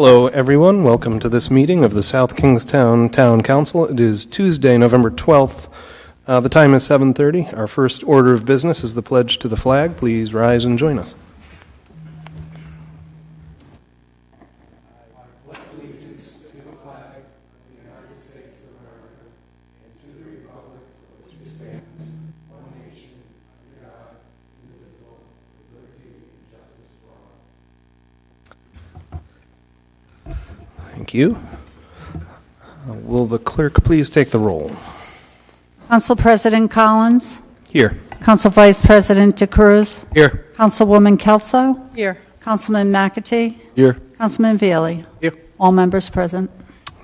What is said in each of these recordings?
Hello, everyone. Welcome to this meeting of the South Kingstown Town Council. It is Tuesday, November 12th. The time is 7:30. Our first order of business is the pledge to the flag. Please rise and join us. Thank you. Will the clerk please take the roll? Council President Collins. Here. Council Vice President DeCruz. Here. Councilwoman Kelso. Here. Councilman McAtee. Here. Councilman Vealy. Here. All members present.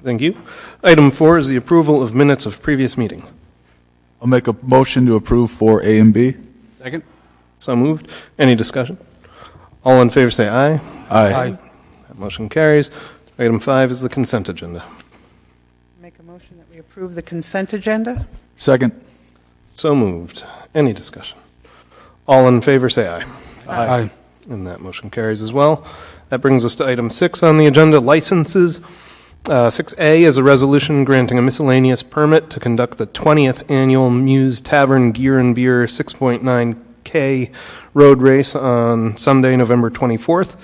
Thank you. Item 4 is the approval of minutes of previous meetings. I'll make a motion to approve 4A and B. Second. So moved. Any discussion? All in favor say aye. Aye. That motion carries. Item 5 is the consent agenda. Make a motion that we approve the consent agenda. Second. So moved. Any discussion? All in favor say aye. Aye. And that motion carries as well. That brings us to item 6 on the agenda, licenses. 6A is a resolution granting a miscellaneous permit to conduct the 20th annual Muse Tavern Gear and Beer 6.9K road race on Sunday, November 24th.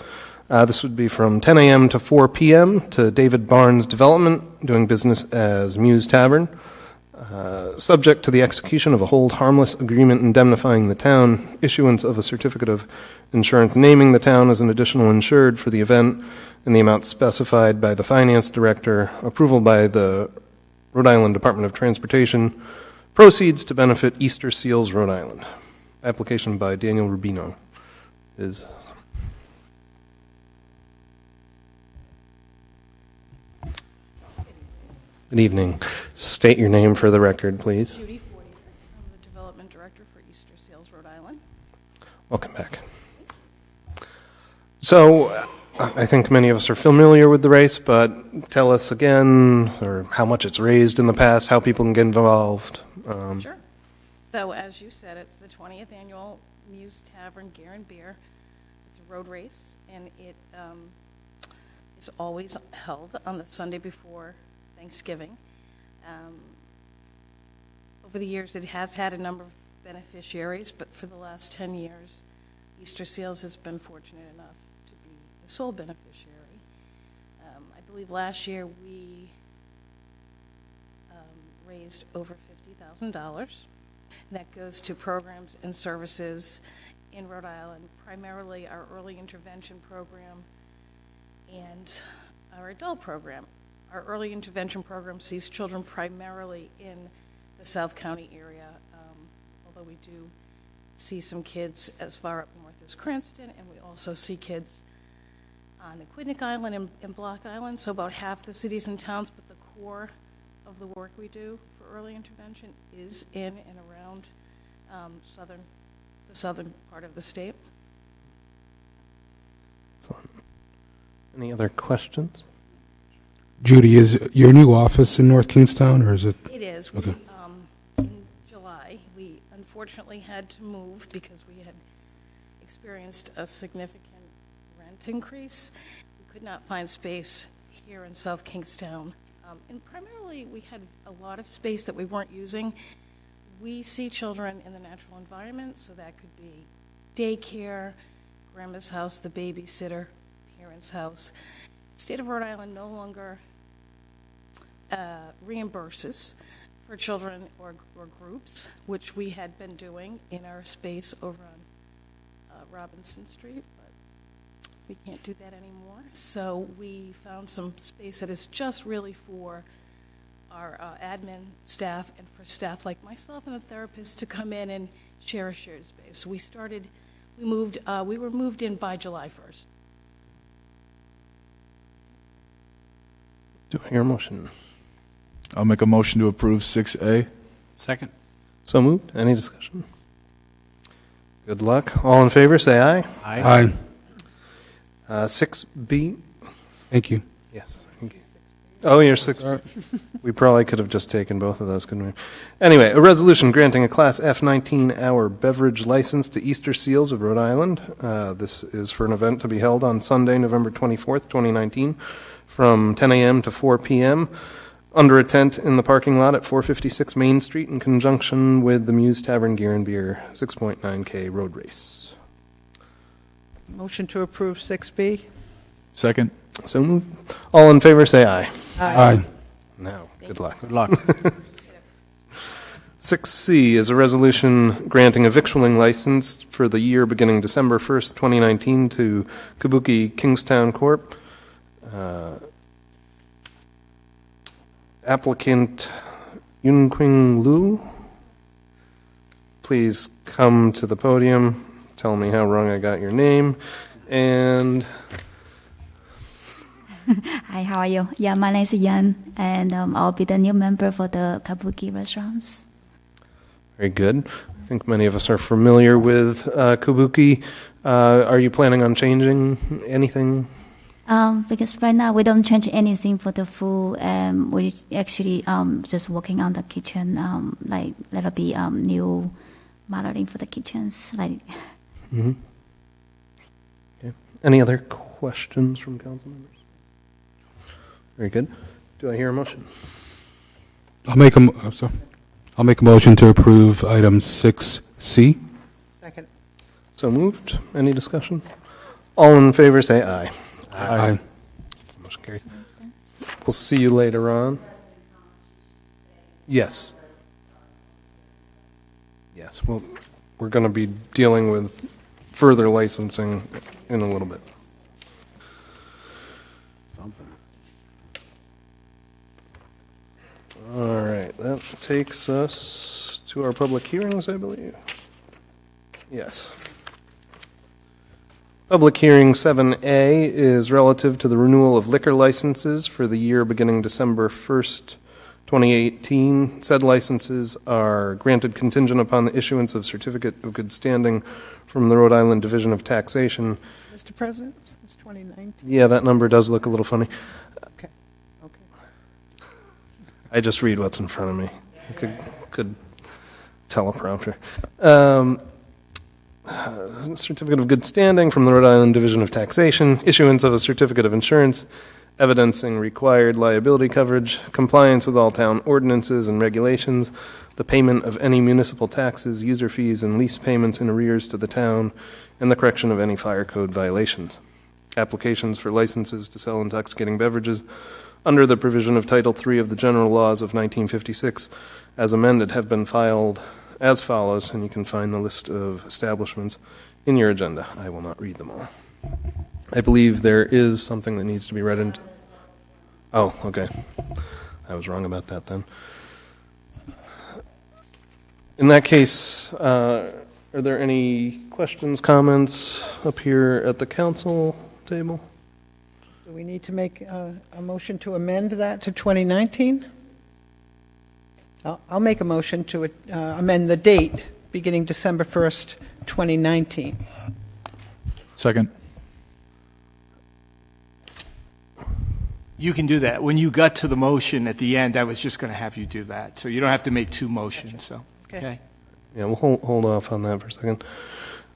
This would be from 10 a.m. to 4 p.m. to David Barnes Development, doing business as Muse Tavern. Subject to the execution of a hold harmless agreement indemnifying the town, issuance of a certificate of insurance naming the town as an additional insured for the event in the amount specified by the finance director, approval by the Rhode Island Department of Transportation, proceeds to benefit Easter Seals, Rhode Island. Application by Daniel Rubino is... Good evening. State your name for the record, please. Judy Fortier. I'm the Development Director for Easter Seals, Rhode Island. Welcome back. So, I think many of us are familiar with the race, but tell us again, or how much it's raised in the past, how people can get involved. Sure. So, as you said, it's the 20th annual Muse Tavern Gear and Beer. It's a road race, and it's always held on the Sunday before Thanksgiving. Over the years, it has had a number of beneficiaries, but for the last 10 years, Easter Seals has been fortunate enough to be the sole beneficiary. I believe last year we raised over $50,000. That goes to programs and services in Rhode Island, primarily our early intervention program and our adult program. Our early intervention program sees children primarily in the South County area, although we do see some kids as far up north as Cranston, and we also see kids on Aquidneck Island and Block Island, so about half the cities and towns, but the core of the work we do for early intervention is in and around the southern part of the state. Excellent. Any other questions? Judy, is your new office in North Kingstown, or is it? It is. Okay. In July, we unfortunately had to move because we had experienced a significant rent increase. We could not find space here in South Kingstown. And primarily, we had a lot of space that we weren't using. We see children in the natural environment, so that could be daycare, grandma's house, the babysitter, parents' house. The state of Rhode Island no longer reimburses for children or groups, which we had been doing in our space over on Robinson Street, but we can't do that anymore. So we found some space that is just really for our admin staff and for staff like myself and a therapist to come in and share a shared space. So we were moved in by July 1st. Do I hear a motion? I'll make a motion to approve 6A. Second. So moved. Any discussion? Good luck. All in favor, say aye. Aye. 6B. Thank you. Yes, thank you. Oh, you're 6B. We probably could have just taken both of those, couldn't we? Anyway, a resolution granting a Class F 19-hour beverage license to Easter Seals of Rhode Island. This is for an event to be held on Sunday, November 24th, 2019, from 10 a.m. to 4 p.m. under a tent in the parking lot at 456 Main Street in conjunction with the Muse Tavern Gear and Beer 6.9K road race. Motion to approve 6B. Second. So moved. All in favor, say aye. Aye. Now, good luck. Good luck. 6C is a resolution granting a victualling license for the year beginning December 1st, 2019 to Kabuki Kingstown Corp. Applicant Yunqing Lu, please come to the podium. Tell me how wrong I got your name. And Hi, how are you? Yeah, my name is Yan, and I'll be the new member for the Kabuki restaurants. very good. I think many of us are familiar with Kabuki. Are you planning on changing anything? Because right now we don't change anything for the food, we actually just working on the kitchen, like that'll be new modeling for the kitchens. Like, Mm-hmm. Okay. Any other questions from council members? Very good. Do I hear a motion? I'll make a motion to approve item 6C. Second. So moved. Any discussion? All in favor, say aye. Aye. Motion carries. We'll see you later on. Yes. Yes. Well, we're going to be dealing with further licensing in a little bit. All right. That takes us to our public hearings, I believe. Yes. Public hearing 7A is relative to the renewal of liquor licenses for the year beginning December 1st, 2018. Said licenses are granted contingent upon the issuance of certificate of good standing from the Rhode Island Division of Taxation. Mr. President, it's 2019. Yeah, that number does look a little funny. Okay. I just read what's in front of me. Could teleprompter. Certificate of good standing from the Rhode Island Division of Taxation, issuance of a certificate of insurance, evidencing required liability coverage, compliance with all town ordinances and regulations, the payment of any municipal taxes, user fees, and lease payments in arrears to the town, and the correction of any fire code violations. Applications for licenses to sell intoxicating beverages under the provision of Title III of the General Laws of 1956, as amended, have been filed as follows, and you can find the list of establishments in your agenda. I will not read them all. I believe there is something that needs to be read into... Oh, okay. I was wrong about that then. In that case, are there any questions, comments up here at the council table? Do we need to make a motion to amend that to 2019? I'll make a motion to amend the date beginning December 1st, 2019. Second. You can do that. When you got to the motion at the end, I was just going to have you do that. So you don't have to make two motions. So, okay. Yeah, we'll hold off on that for a second.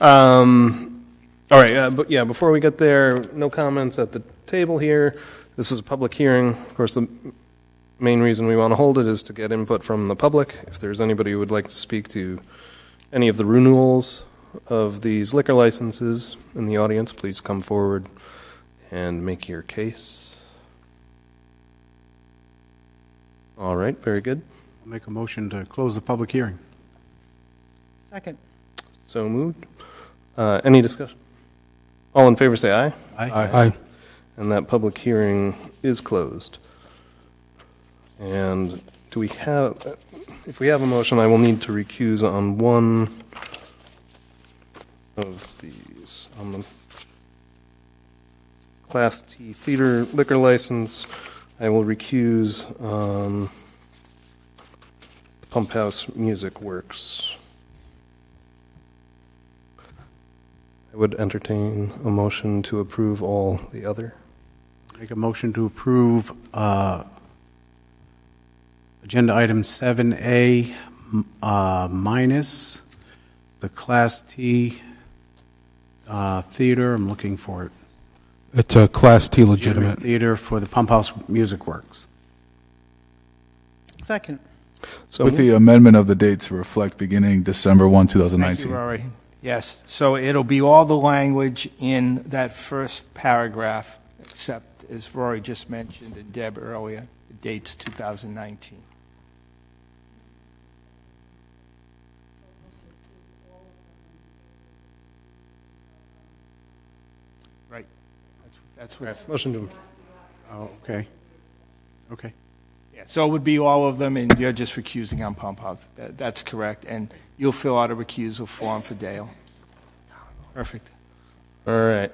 All right, but yeah, before we get there, no comments at the table here. This is a public hearing. Of course, the main reason we want to hold it is to get input from the public. If there's anybody who would like to speak to any of the renewals of these liquor licenses in the audience, please come forward and make your case. All right, very good. I'll make a motion to close the public hearing. Second. So moved. Any discussion? All in favor say aye. Aye. And that public hearing is closed. And do we have, if we have a motion, I will need to recuse on one of these. On the Class T theater liquor license, I will recuse on the Pump House Music Works. I would entertain a motion to approve all the other. Make a motion to approve Agenda item 7A minus the Class T theater. I'm looking for it. It's a Class T legitimate. Theater for the Pump House Music Works. Second. So With the amendment of the dates to reflect beginning December 1, Thank you, 2019. Rory. Yes, so it'll be all the language in that first paragraph, except, as Rory just mentioned and Deb earlier, the date's 2019. Right. That's what's... motion to Oh, okay. Okay. Yeah, so it would be all of them, and you're just recusing on Pump House. That's correct, and you'll fill out a recusal form for Dale. Perfect. All right.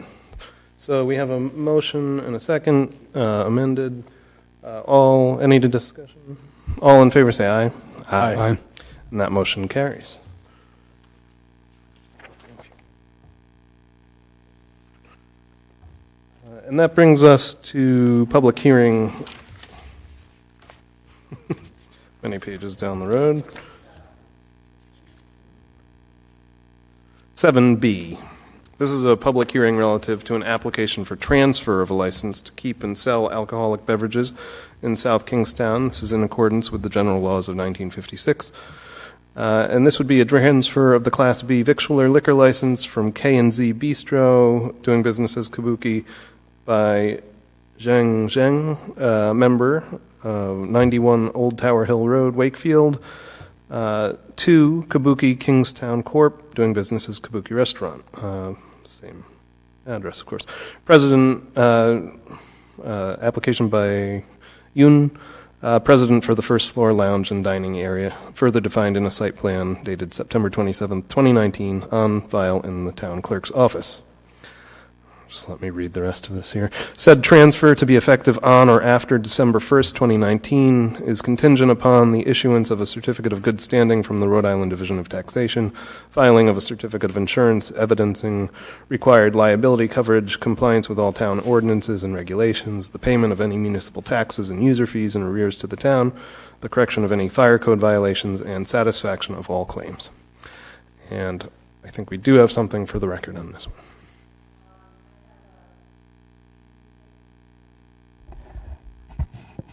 So we have a motion and a second, amended. Any discussion? All in favor say aye. Aye. And that motion carries. And that brings us to public hearing. Many pages down the road. 7B. This is a public hearing relative to an application for transfer of a license to keep and sell alcoholic beverages in South Kingstown. This is in accordance with the general laws of 1956. And this would be a transfer of the Class B victualler liquor license from K&Z Bistro, doing business as Kabuki, by Zheng Zheng, member, 91 Old Tower Hill Road, Wakefield, to Kabuki Kingstown Corp., doing business as Kabuki Restaurant. Same address, of course. President, application by Yun, president for the first floor lounge and dining area, further defined in a site plan dated September 27, 2019, on file in the town clerk's office. Just let me read the rest of this here. Said transfer to be effective on or after December 1st, 2019 is contingent upon the issuance of a certificate of good standing from the Rhode Island Division of Taxation, filing of a certificate of insurance evidencing required liability coverage, compliance with all town ordinances and regulations, the payment of any municipal taxes and user fees and arrears to the town, the correction of any fire code violations, and satisfaction of all claims. And I think we do have something for the record on this one.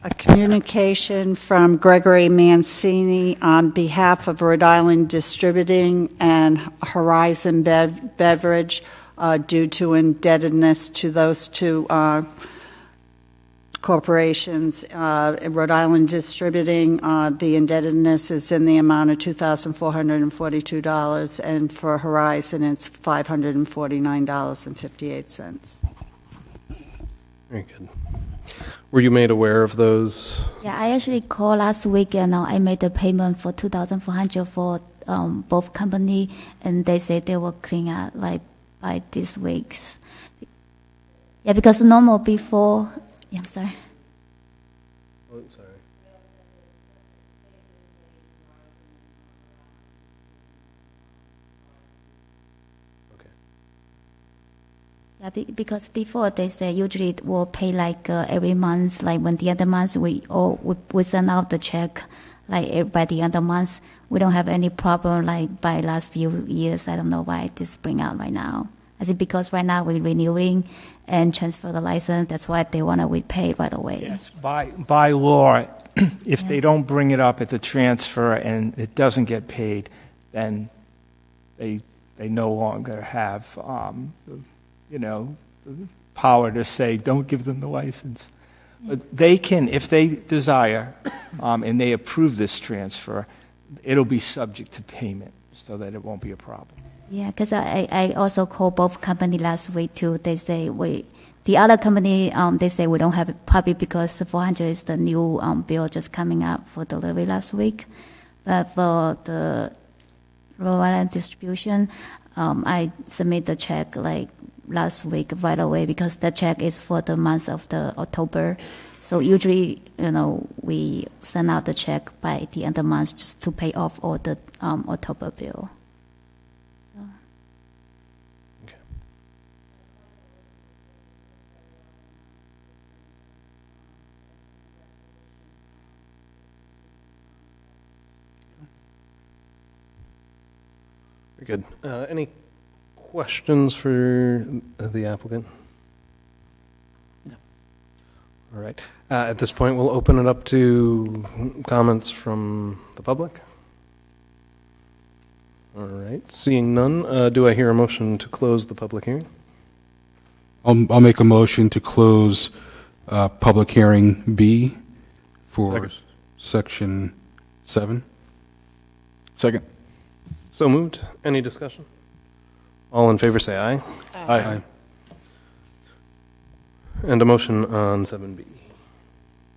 A communication from Gregory Mancini on behalf of Rhode Island Distributing and Horizon Beverage due to indebtedness to those two corporations. In Rhode Island Distributing, the indebtedness is in the amount of $2,442, and for Horizon, it's $549.58. Very good. Were you made aware of those? Yeah, I actually called last week and I made the payment for $2,400 for both company, and they said they will clean up like by this week's. Yeah, because normal before. Yeah, I'm sorry. Oh, sorry. Yeah, because before they say usually it will pay like every month, like when the end of the month we send out the check, like by the end of the month we don't have any problem. Like by last few years, I don't know why this bring out right now. I think because right now we're renewing and transfer the license, that's why they want to we pay right away. Yes, by law, if they don't bring it up at the transfer and it doesn't get paid, then they no longer have the power to say, don't give them the license. But they can, if they desire, and they approve this transfer, it'll be subject to payment so that it won't be a problem. Yeah, because I also called both company last week too. They say the other company, they say we don't have it probably because the 400 is the new bill just coming up for delivery last week. But for the Rhode Island Distribution, I submit the check like last week right away because the check is for the month of the October. So usually, we send out the check by the end of the month just to pay off all the October bill. So. Okay. Very good. Any questions for the applicant? No. All right. At this point, we'll open it up to comments from the public. All right. Seeing none, do I hear a motion to close the public hearing? I'll make a motion to close public hearing B for Second. section 7. Second. So moved. Any discussion? All in favor say aye. Aye. And a motion on 7B.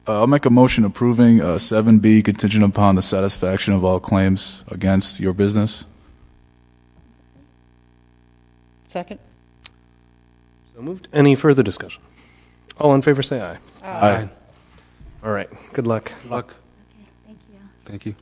I'll make a motion approving 7B contingent upon the satisfaction of all claims against your business. Second? So moved. Any further discussion? All in favor say aye. Aye. All right. Good luck. Luck. Okay, thank you. Thank you.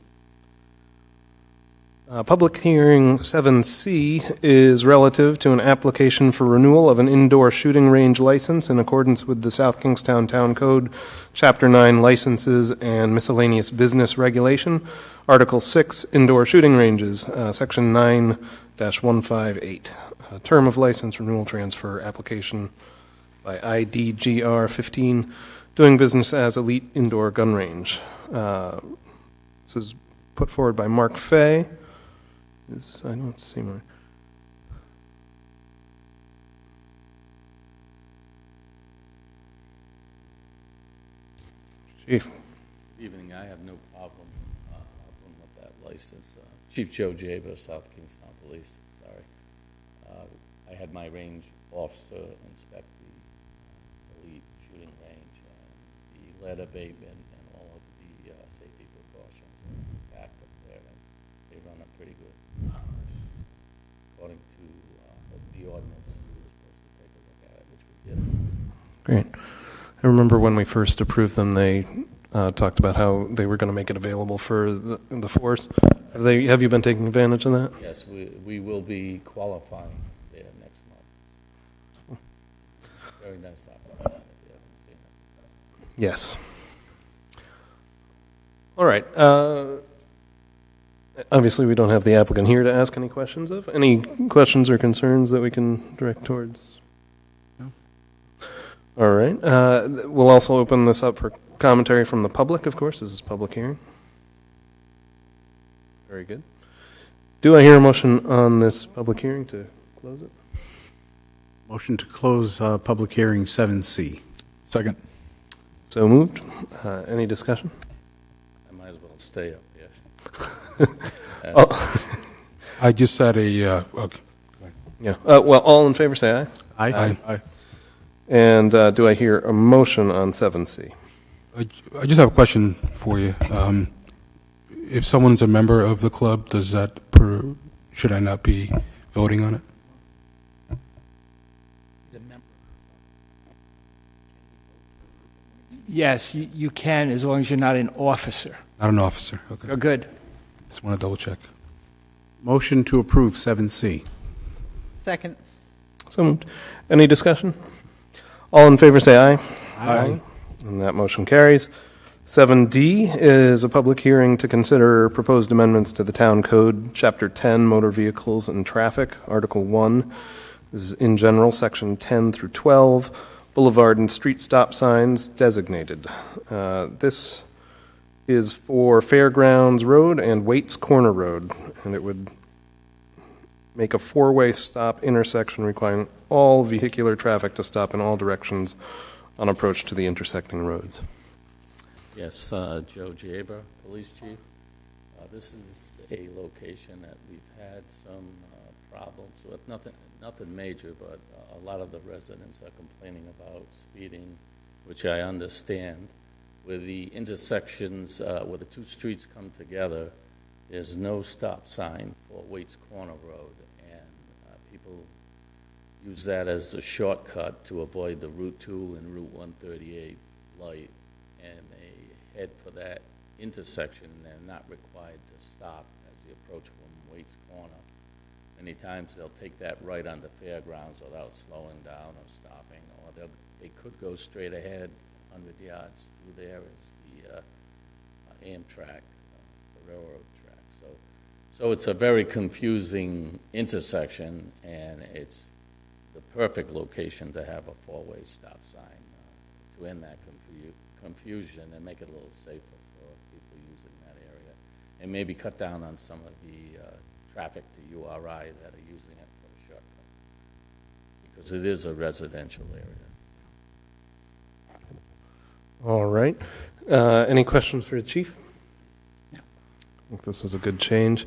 Public hearing 7C is relative to an application for renewal of an indoor shooting range license in accordance with the South Kingstown Town Code, Chapter 9 Licenses and Miscellaneous Business Regulation, Article 6 Indoor Shooting Ranges, Section 9-158. Term of license renewal transfer application by IDGR 15, doing business as Elite Indoor Gun Range. This is put forward by Mark Fay. I don't see my... Chief. Good evening. I have no problem with that license. Chief Joe Jaber, South Kingstown Police. Sorry. I had my range officer inspect the Elite shooting range and the lead abatement and all of the safety precautions back up there, and they run a pretty good. According to the ordinance, we were supposed to take a look at it, which we did. Great. I remember when we first approved them, they talked about how they were going to make it available for the force. Have you been taking advantage of that? Yes, we will be qualifying there next month. Very nice operation, if you haven't seen it. Yes. All right. Obviously, we don't have the applicant here to ask any questions of. Any questions or concerns that we can direct towards? No. All right. We'll also open this up for commentary from the public, of course. This is a public hearing. Very good. Do I hear a motion on this public hearing to close it? Motion to close public hearing 7C. Second. So moved. Any discussion? I might as well stay up here. Oh. I just had a, okay. Yeah. Well, all in favor say aye. Aye. Aye. And do I hear a motion on 7C? I just have a question for you. If someone's a member of the club, should I not be voting on it? Yes, you can, as long as you're not an officer. Not an officer. Okay. You're good. Just want to double check. Motion to approve 7C. Second? So moved. Any discussion? All in favor say aye. Aye. And that motion carries. 7D is a public hearing to consider proposed amendments to the Town Code, Chapter 10, Motor Vehicles and Traffic, Article 1. This is in general, Section 10 through 12, Boulevard and Street Stop Signs designated. This is for Fairgrounds Road and Waits Corner Road, and it would make a four-way stop intersection requiring all vehicular traffic to stop in all directions on approach to the intersecting roads. Yes, Joe Jaber, Police Chief. This is a location that we've had some problems with. Nothing major, but a lot of the residents are complaining about speeding, which I understand. With the intersections, where the two streets come together, there's no stop sign for Waits Corner Road, and people use that as a shortcut to avoid the Route 2 and Route 138 light, and they head for that intersection, and they're not required to stop as they approach from Waits Corner. Many times they'll take that right on the fairgrounds without slowing down or stopping, or they could go straight ahead 100 yards through there is the Amtrak, the railroad track. So So it's a very confusing intersection, and it's the perfect location to have a four-way stop sign to end that confusion and make it a little safer for people using that area, and maybe cut down on some of the traffic to URI that are using it for a shortcut, because it is a residential area. All right. Any questions for the chief? No. I think this is a good change.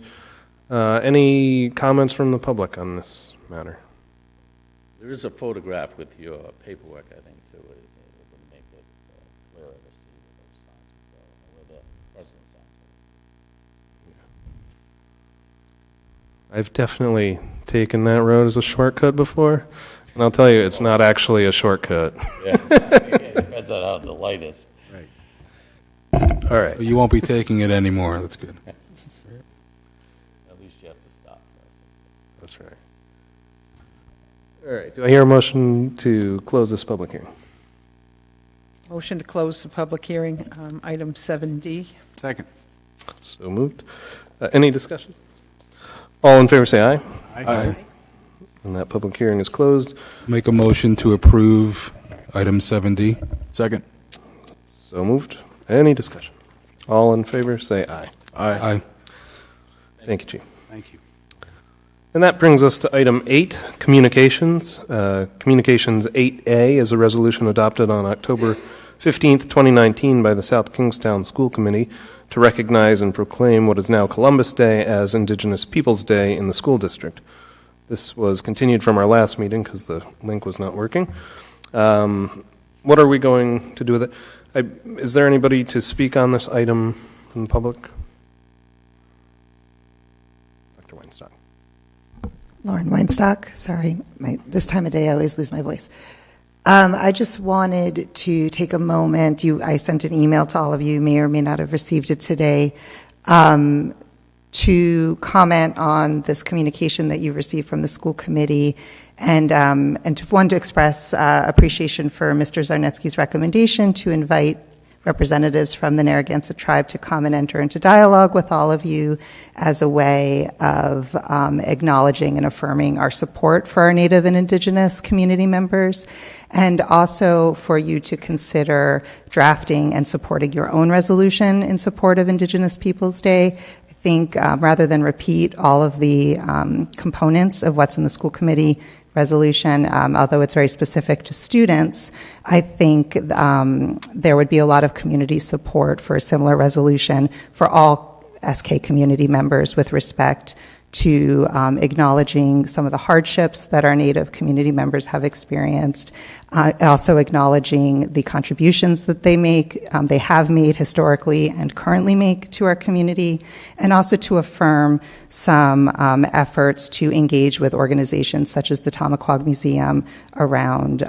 Any comments from the public on this matter? There is a photograph with your paperwork, I think, too. It would make it clearer to see where those signs would go, or where the present signs are. I've definitely taken that road as a shortcut before, and I'll tell you, it's not actually a shortcut. Yeah, it depends on how the light is. All right. You won't be taking it anymore. That's good. At least you have to stop first. That's right. All right. Do I hear a motion to close this public hearing? Motion to close the public hearing, item 7D. Second. So moved. Any discussion? All in favor say aye. Aye. And that public hearing is closed. Make a motion to approve item 7D. Second. So moved. Any discussion? All in favor say aye. Aye. Thank you, Chief. Thank you. And that brings us to item 8, communications. Communications 8A is a resolution adopted on October 15th, 2019 by the South Kingstown School Committee to recognize and proclaim what is now Columbus Day as Indigenous Peoples Day in the school district. This was continued from our last meeting because the link was not working. What are we going to do with it? Is there anybody to speak on this item in public? Dr. Weinstock. Lauren Weinstock. Sorry, this time of day I always lose my voice. I just wanted to take a moment. I sent an email to all of you, may or may not have received it today, to comment on this communication that you received from the school committee, and to express appreciation for Mr. Zarnetsky's recommendation to invite representatives from the Narragansett tribe to come and enter into dialogue with all of you as a way of acknowledging and affirming our support for our Native and Indigenous community members, and also for you to consider drafting and supporting your own resolution in support of Indigenous Peoples Day. I think rather than repeat all of the components of what's in the school committee resolution, although it's very specific to students, I think there would be a lot of community support for a similar resolution for all SK community members with respect to acknowledging some of the hardships that our Native community members have experienced, also acknowledging the contributions that they have made historically and currently make to our community, and also to affirm some efforts to engage with organizations such as the Tamaquag Museum around,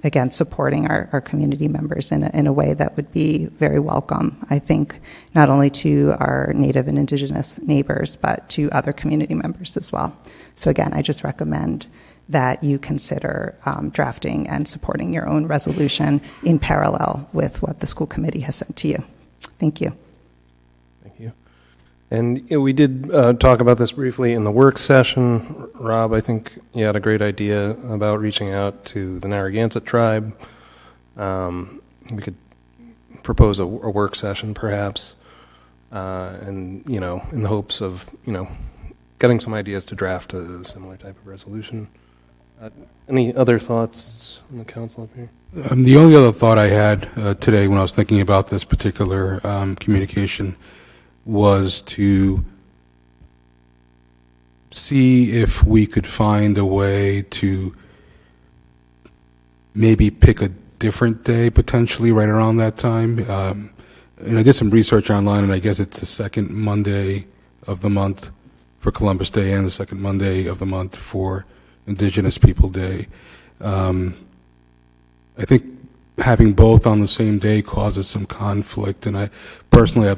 again, supporting our community members in a way that would be very welcome, I think, not only to our Native and Indigenous neighbors, but to other community members as well. So again, I just recommend that you consider drafting and supporting your own resolution in parallel with what the school committee has sent to you. Thank you. Thank you. And we did talk about this briefly in the work session. Rob, I think you had a great idea about reaching out to the Narragansett tribe. We could propose a work session, perhaps, and in the hopes of getting some ideas to draft a similar type of resolution. Any other thoughts on the council up here? The only other thought I had today when I was thinking about this particular communication was to see if we could find a way to maybe pick a different day, potentially right around that time. And I did some research online, and I guess it's the second Monday of the month for Columbus Day and the second Monday of the month for Indigenous People Day. I think having both on the same day causes some conflict, and I'd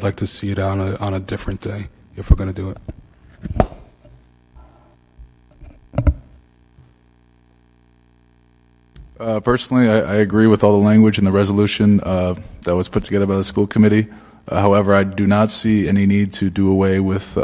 like to see it on a different day if we're going to do it. Personally, I agree with all the language in the resolution that was put together by the school committee. However, I do not see any need to do away with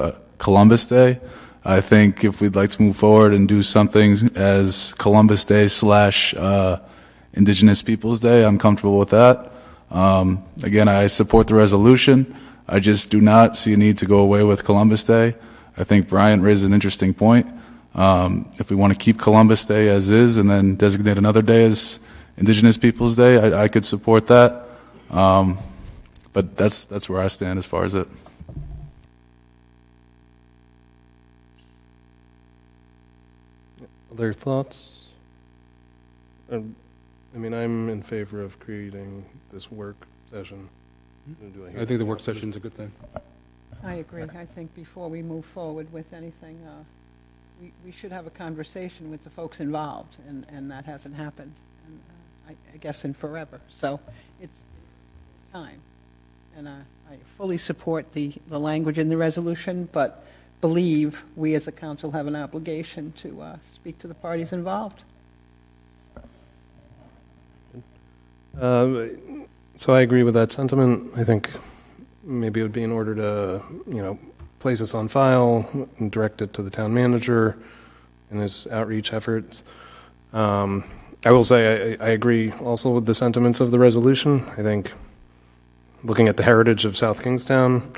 Columbus Day. I think if we'd like to move forward and do something as Columbus Day / Indigenous Peoples Day, I'm comfortable with that. Again, I support the resolution. I just do not see a need to go away with Columbus Day. I think Bryant raised an interesting point. If we want to keep Columbus Day as is and then designate another day as Indigenous Peoples Day, I could support that. But that's where I stand as far as it. Other thoughts? I mean, I'm in favor of creating this work session. I think the work session's a good thing. I agree. I think before we move forward with anything, we should have a conversation with the folks involved, and that hasn't happened, and I guess in forever. So it's time. And I fully support the language in the resolution, but believe we as a council have an obligation to speak to the parties involved. So I agree with that sentiment. I think maybe it would be in order to, place this on file and direct it to the town manager in his outreach efforts. I will say I agree also with the sentiments of the resolution. I think looking at the heritage of South Kingstown,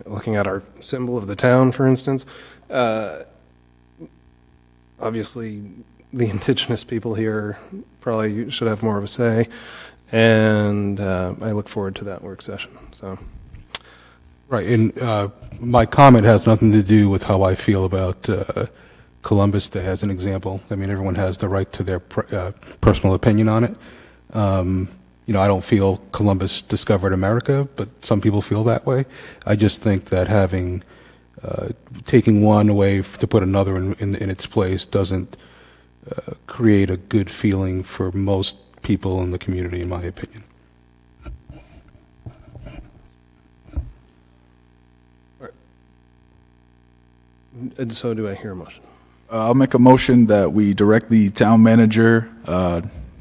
looking at our symbol of the town, for instance, obviously the indigenous people here probably should have more of a say, and I look forward to that work session. So, right, and my comment has nothing to do with how I feel about Columbus Day as an example. I mean, everyone has the right to their personal opinion on it. I don't feel Columbus discovered America, but some people feel that way. I just think that taking one away to put another in its place doesn't create a good feeling for most people in the community, in my opinion. And so do I hear a motion? I'll make a motion that we direct the town manager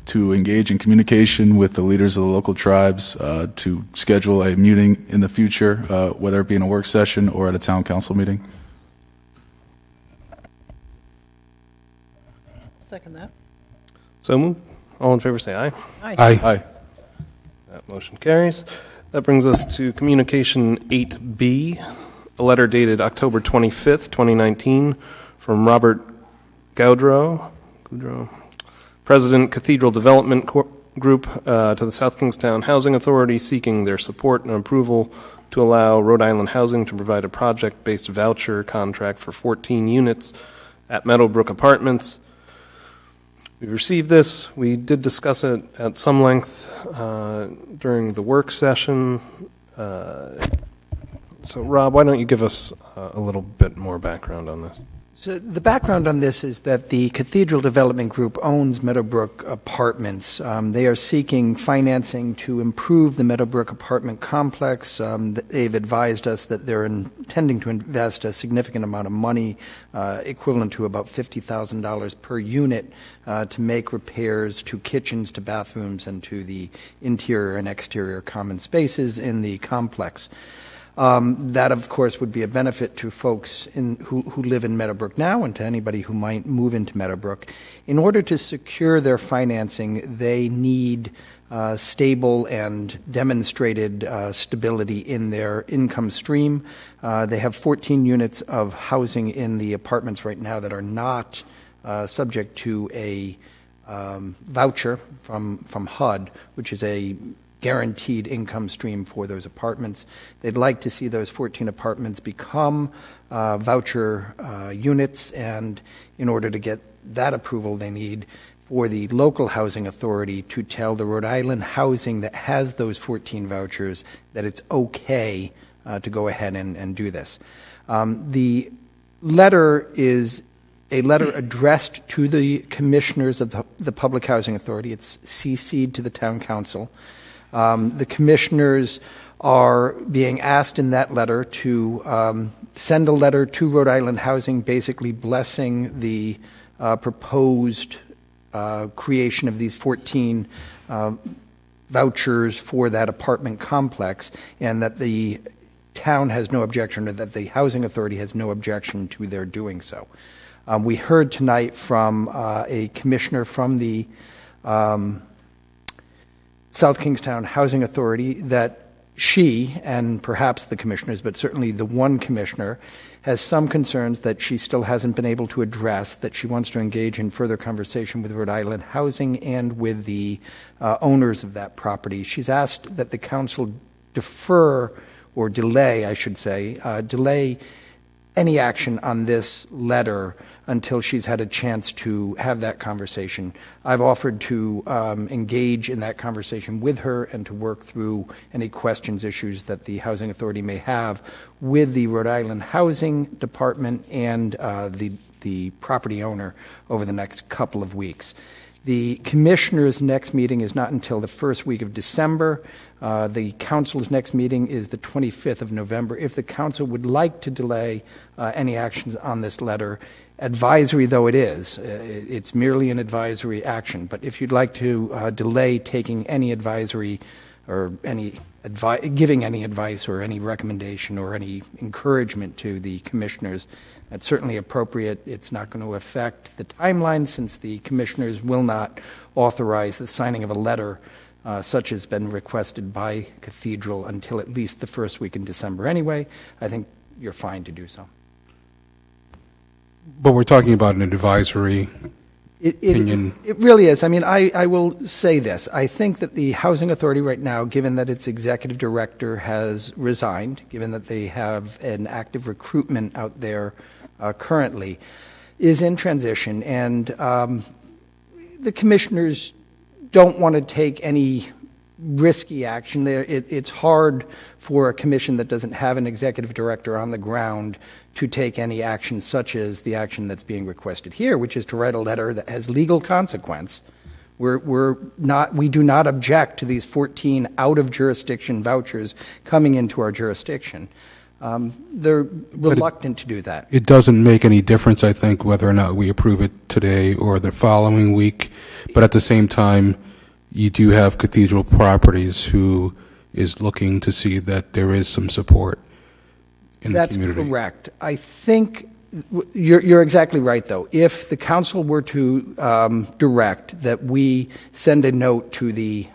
to engage in communication with the leaders of the local tribes to schedule a meeting in the future, whether it be in a work session or at a town council meeting. Second that. So moved. All in favor say aye. Aye. Aye. That motion carries. That brings us to communication 8B, a letter dated October 25th, 2019, from Robert Gaudreau, President, Cathedral Development Group, to the South Kingstown Housing Authority, seeking their support and approval to allow Rhode Island Housing to provide a project-based voucher contract for 14 units at Meadowbrook Apartments. We received this. We did discuss it at some length during the work session. So, Rob, why don't you give us a little bit more background on this? So the background on this is that the Cathedral Development Group owns Meadowbrook Apartments. They are seeking financing to improve the Meadowbrook apartment complex. They've advised us that they're intending to invest a significant amount of money, equivalent to about $50,000 per unit, to make repairs to kitchens, to bathrooms, and to the interior and exterior common spaces in the complex. That, of course, would be a benefit to folks who live in Meadowbrook now and to anybody who might move into Meadowbrook. In order to secure their financing, they need stable and demonstrated stability in their income stream. They have 14 units of housing in the apartments right now that are not subject to a voucher from HUD, which is a guaranteed income stream for those apartments. They'd like to see those 14 apartments become voucher units, and in order to get that approval, they need for the local housing authority to tell the Rhode Island Housing that has those 14 vouchers that it's okay to go ahead and do this. The letter is a letter addressed to the commissioners of the Public Housing Authority. It's CC'd to the town council. The commissioners are being asked in that letter to send a letter to Rhode Island Housing basically blessing the proposed creation of these 14 vouchers for that apartment complex, and that the town has no objection, or that the Housing Authority has no objection to their doing so. We heard tonight from a commissioner from the South Kingstown Housing Authority that she, and perhaps the commissioners, but certainly the one commissioner, has some concerns that she still hasn't been able to address, that she wants to engage in further conversation with Rhode Island Housing and with the owners of that property. She's asked that the council defer, or delay, I should say, delay any action on this letter until she's had a chance to have that conversation. I've offered to engage in that conversation with her and to work through any questions, issues that the Housing Authority may have with the Rhode Island Housing Department and the property owner over the next couple of weeks. The commissioner's next meeting is not until the first week of December. The council's next meeting is the 25th of November. If the council would like to delay any actions on this letter, advisory though it is, it's merely an advisory action. But if you'd like to delay taking any advisory or giving any advice or any recommendation or any encouragement to the commissioners, that's certainly appropriate. It's not going to affect the timeline, since the commissioners will not authorize the signing of a letter such as been requested by Cathedral until at least the first week in December anyway. I think you're fine to do so. But we're talking about an advisory opinion. It really is. I mean, I will say this. I think that the Housing Authority right now, given that its executive director has resigned, given that they have an active recruitment out there currently, is in transition, and the commissioners don't want to take any risky action there. It's hard for a commission that doesn't have an executive director on the ground to take any action such as the action that's being requested here, which is to write a letter that has legal consequence. We do not object to these 14 out-of-jurisdiction vouchers coming into our jurisdiction. They're reluctant to do that. It doesn't make any difference, I think, whether or not we approve it today or the following week. But at the same time, you do have Cathedral Properties who is looking to see that there is some support in the community. That's correct. I think you're exactly right, though. If the council were to direct that we send a note to the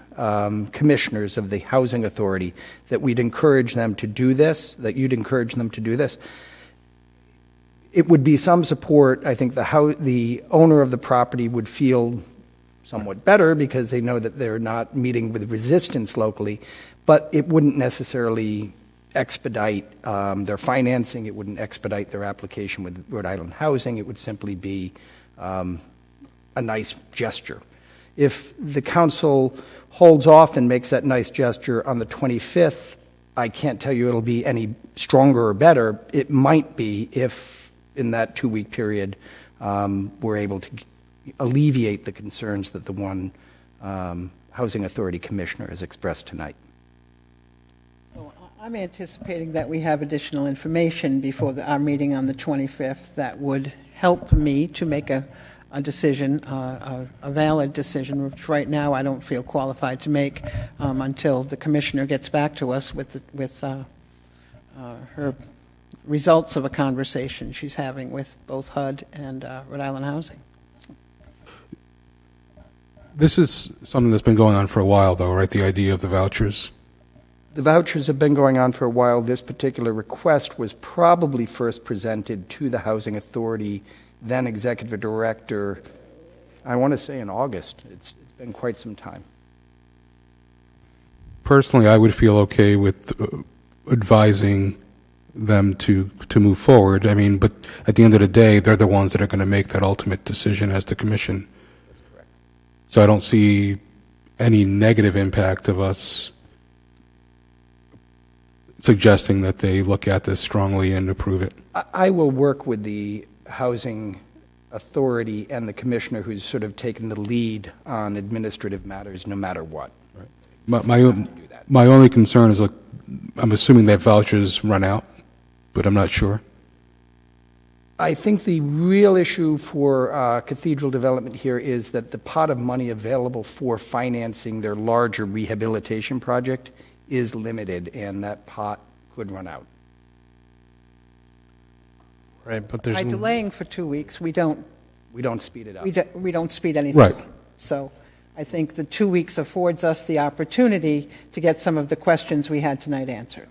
commissioners of the Housing Authority that we'd encourage them to do this, that you'd encourage them to do this, it would be some support. I think the owner of the property would feel somewhat better because they know that they're not meeting with resistance locally, but it wouldn't necessarily expedite their financing. It wouldn't expedite their application with Rhode Island Housing. It would simply be a nice gesture. If the council holds off and makes that nice gesture on the 25th, I can't tell you it'll be any stronger or better. It might be if in that 2-week period we're able to alleviate the concerns that the one Housing Authority Commissioner has expressed tonight. I'm anticipating that we have additional information before our meeting on the 25th that would help me to make a decision, a valid decision, which right now I don't feel qualified to make until the commissioner gets back to us with her results of a conversation she's having with both HUD and Rhode Island Housing. This is something that's been going on for a while, though, right? The idea of the vouchers. The vouchers have been going on for a while. This particular request was probably first presented to the Housing Authority, then Executive Director, I want to say in August. It's been quite some time. Personally, I would feel okay with advising them to move forward. I mean, but at the end of the day, they're the ones that are going to make that ultimate decision as the commission. That's correct. So I don't see any negative impact of us suggesting that they look at this strongly and approve it. I will work with the Housing Authority and the commissioner who's sort of taken the lead on administrative matters no matter what. Right. My only concern is, I'm assuming that vouchers run out, but I'm not sure. I think the real issue for Cathedral Development here is that the pot of money available for financing their larger rehabilitation project is limited, and that pot would run out. Right, but there's By delaying for 2 weeks, we don't Speed it up. we don't speed anything Right. up. So I think the 2 weeks affords us the opportunity to get some of the questions we had tonight answered.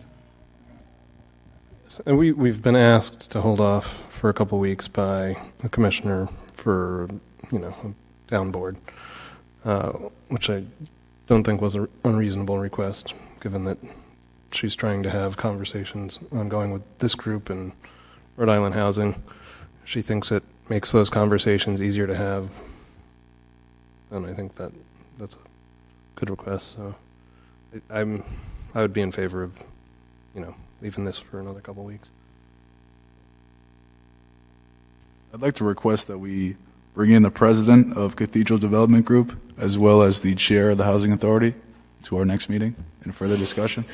And we've been asked to hold off for a couple weeks by the commissioner for, a town board, which I don't think was an unreasonable request, given that she's trying to have conversations ongoing with this group and Rhode Island Housing. She thinks it makes those conversations easier to have, and I think that's a good request. So I would be in favor of, leaving this for another couple weeks. I'd like to request that we bring in the president of Cathedral Development Group as well as the chair of the Housing Authority to our next meeting and further discussion.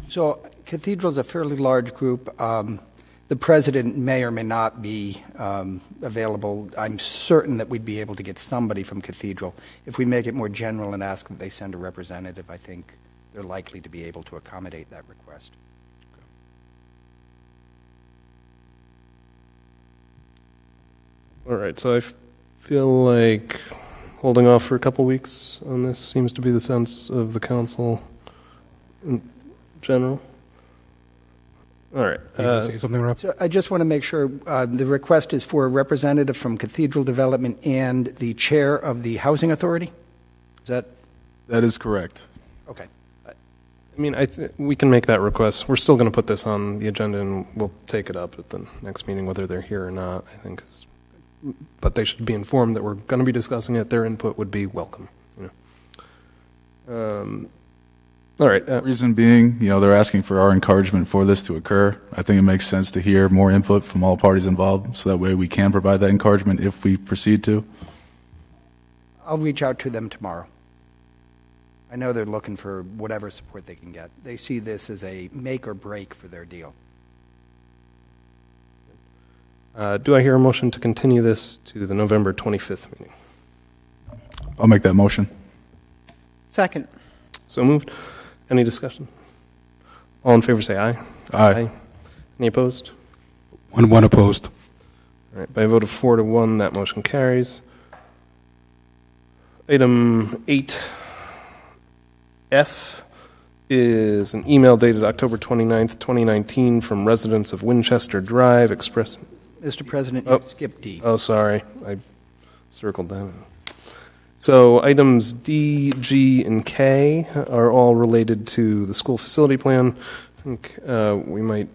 So Cathedral's a fairly large group. The president may or may not be available. I'm certain that we'd be able to get somebody from Cathedral. If we make it more general and ask that they send a representative, I think they're likely to be able to accommodate that request. All right, so I feel like holding off for a couple weeks on this seems to be the sense of the council in general. All right. You gonna say something, Rob? So I just want to make sure the request is for a representative from Cathedral Development and the chair of the Housing Authority? Is that That is correct. okay? I mean, we can make that request. We're still going to put this on the agenda, and we'll take it up at the next meeting, whether they're here or not, I think. But they should be informed that we're going to be discussing it. Their input would be welcome. All right. Reason being, they're asking for our encouragement for this to occur. I think it makes sense to hear more input from all parties involved, so that way we can provide that encouragement if we proceed to. I'll reach out to them tomorrow. I know they're looking for whatever support they can get. They see this as a make or break for their deal. Do I hear a motion to continue this to the November 25th meeting? I'll make that motion. Second. So moved. Any discussion? All in favor say aye. Aye. Any opposed? One opposed. All right, by a vote of 4-1, that motion carries. Item 8F is an email dated October 29th, 2019 from residents of Winchester Drive expressing... Mr. President, Oh. you skipped D. Oh, sorry. I circled that. So items D, G, and K are all related to the school facility plan. I think we might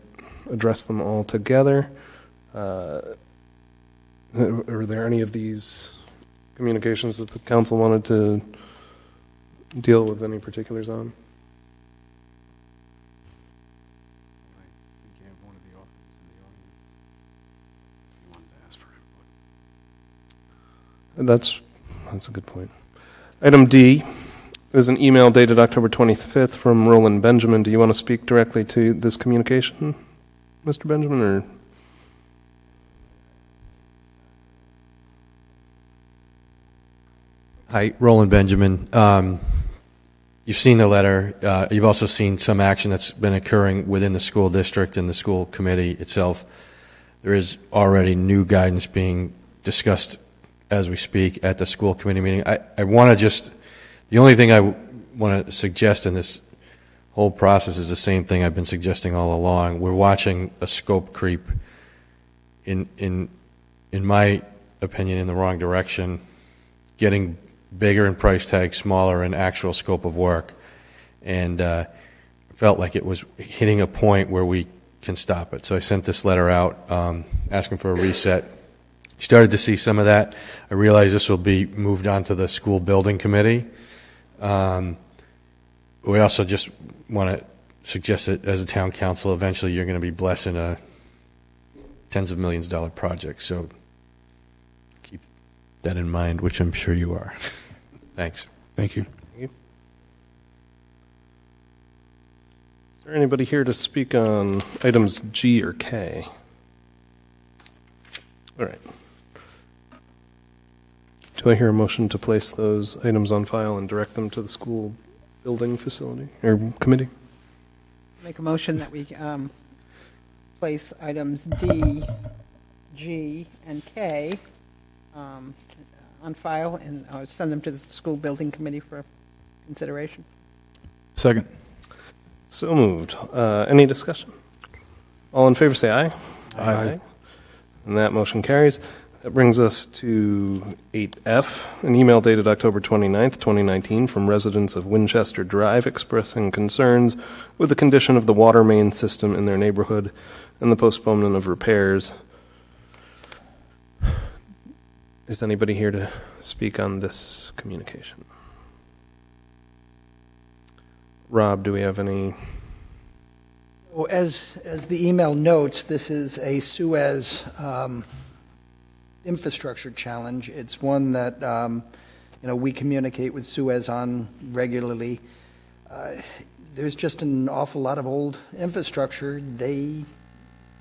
address them all together. Are there any of these communications that the council wanted to deal with any particulars on? That's a good point. Item D is an email dated October 25th from Roland Benjamin. Do you want to speak directly to this communication, Mr. Benjamin, or? Hi, Roland Benjamin. You've seen the letter. You've also seen some action that's been occurring within the school district and the school committee itself. There is already new guidance being discussed as we speak at the school committee meeting. I want to the only thing I want to suggest in this whole process is the same thing I've been suggesting all along. We're watching a scope creep in my opinion, in the wrong direction, getting bigger in price tag, smaller in actual scope of work, and felt like it was hitting a point where we can stop it. So I sent this letter out asking for a reset. Started to see some of that. I realize this will be moved on to the school building committee. We also just want to suggest that as a town council, eventually you're going to be blessing a tens of millions dollar project. So keep that in mind, which I'm sure you are. Thanks. Thank you. Is there anybody here to speak on items G or K? All right. Do I hear a motion to place those items on file and direct them to the school building facility or committee? Make a motion that we place items D, G, and K on file and send them to the school building committee for consideration. Second. So moved. Any discussion? All in favor say aye. Aye. And that motion carries. That brings us to 8F, an email dated October 29th, 2019, from residents of Winchester Drive expressing concerns with the condition of the water main system in their neighborhood and the postponement of repairs. Is anybody here to speak on this communication? Rob, do we have any? Well, as the email notes, this is a Suez infrastructure challenge. It's one that we communicate with Suez on regularly. There's just an awful lot of old infrastructure. They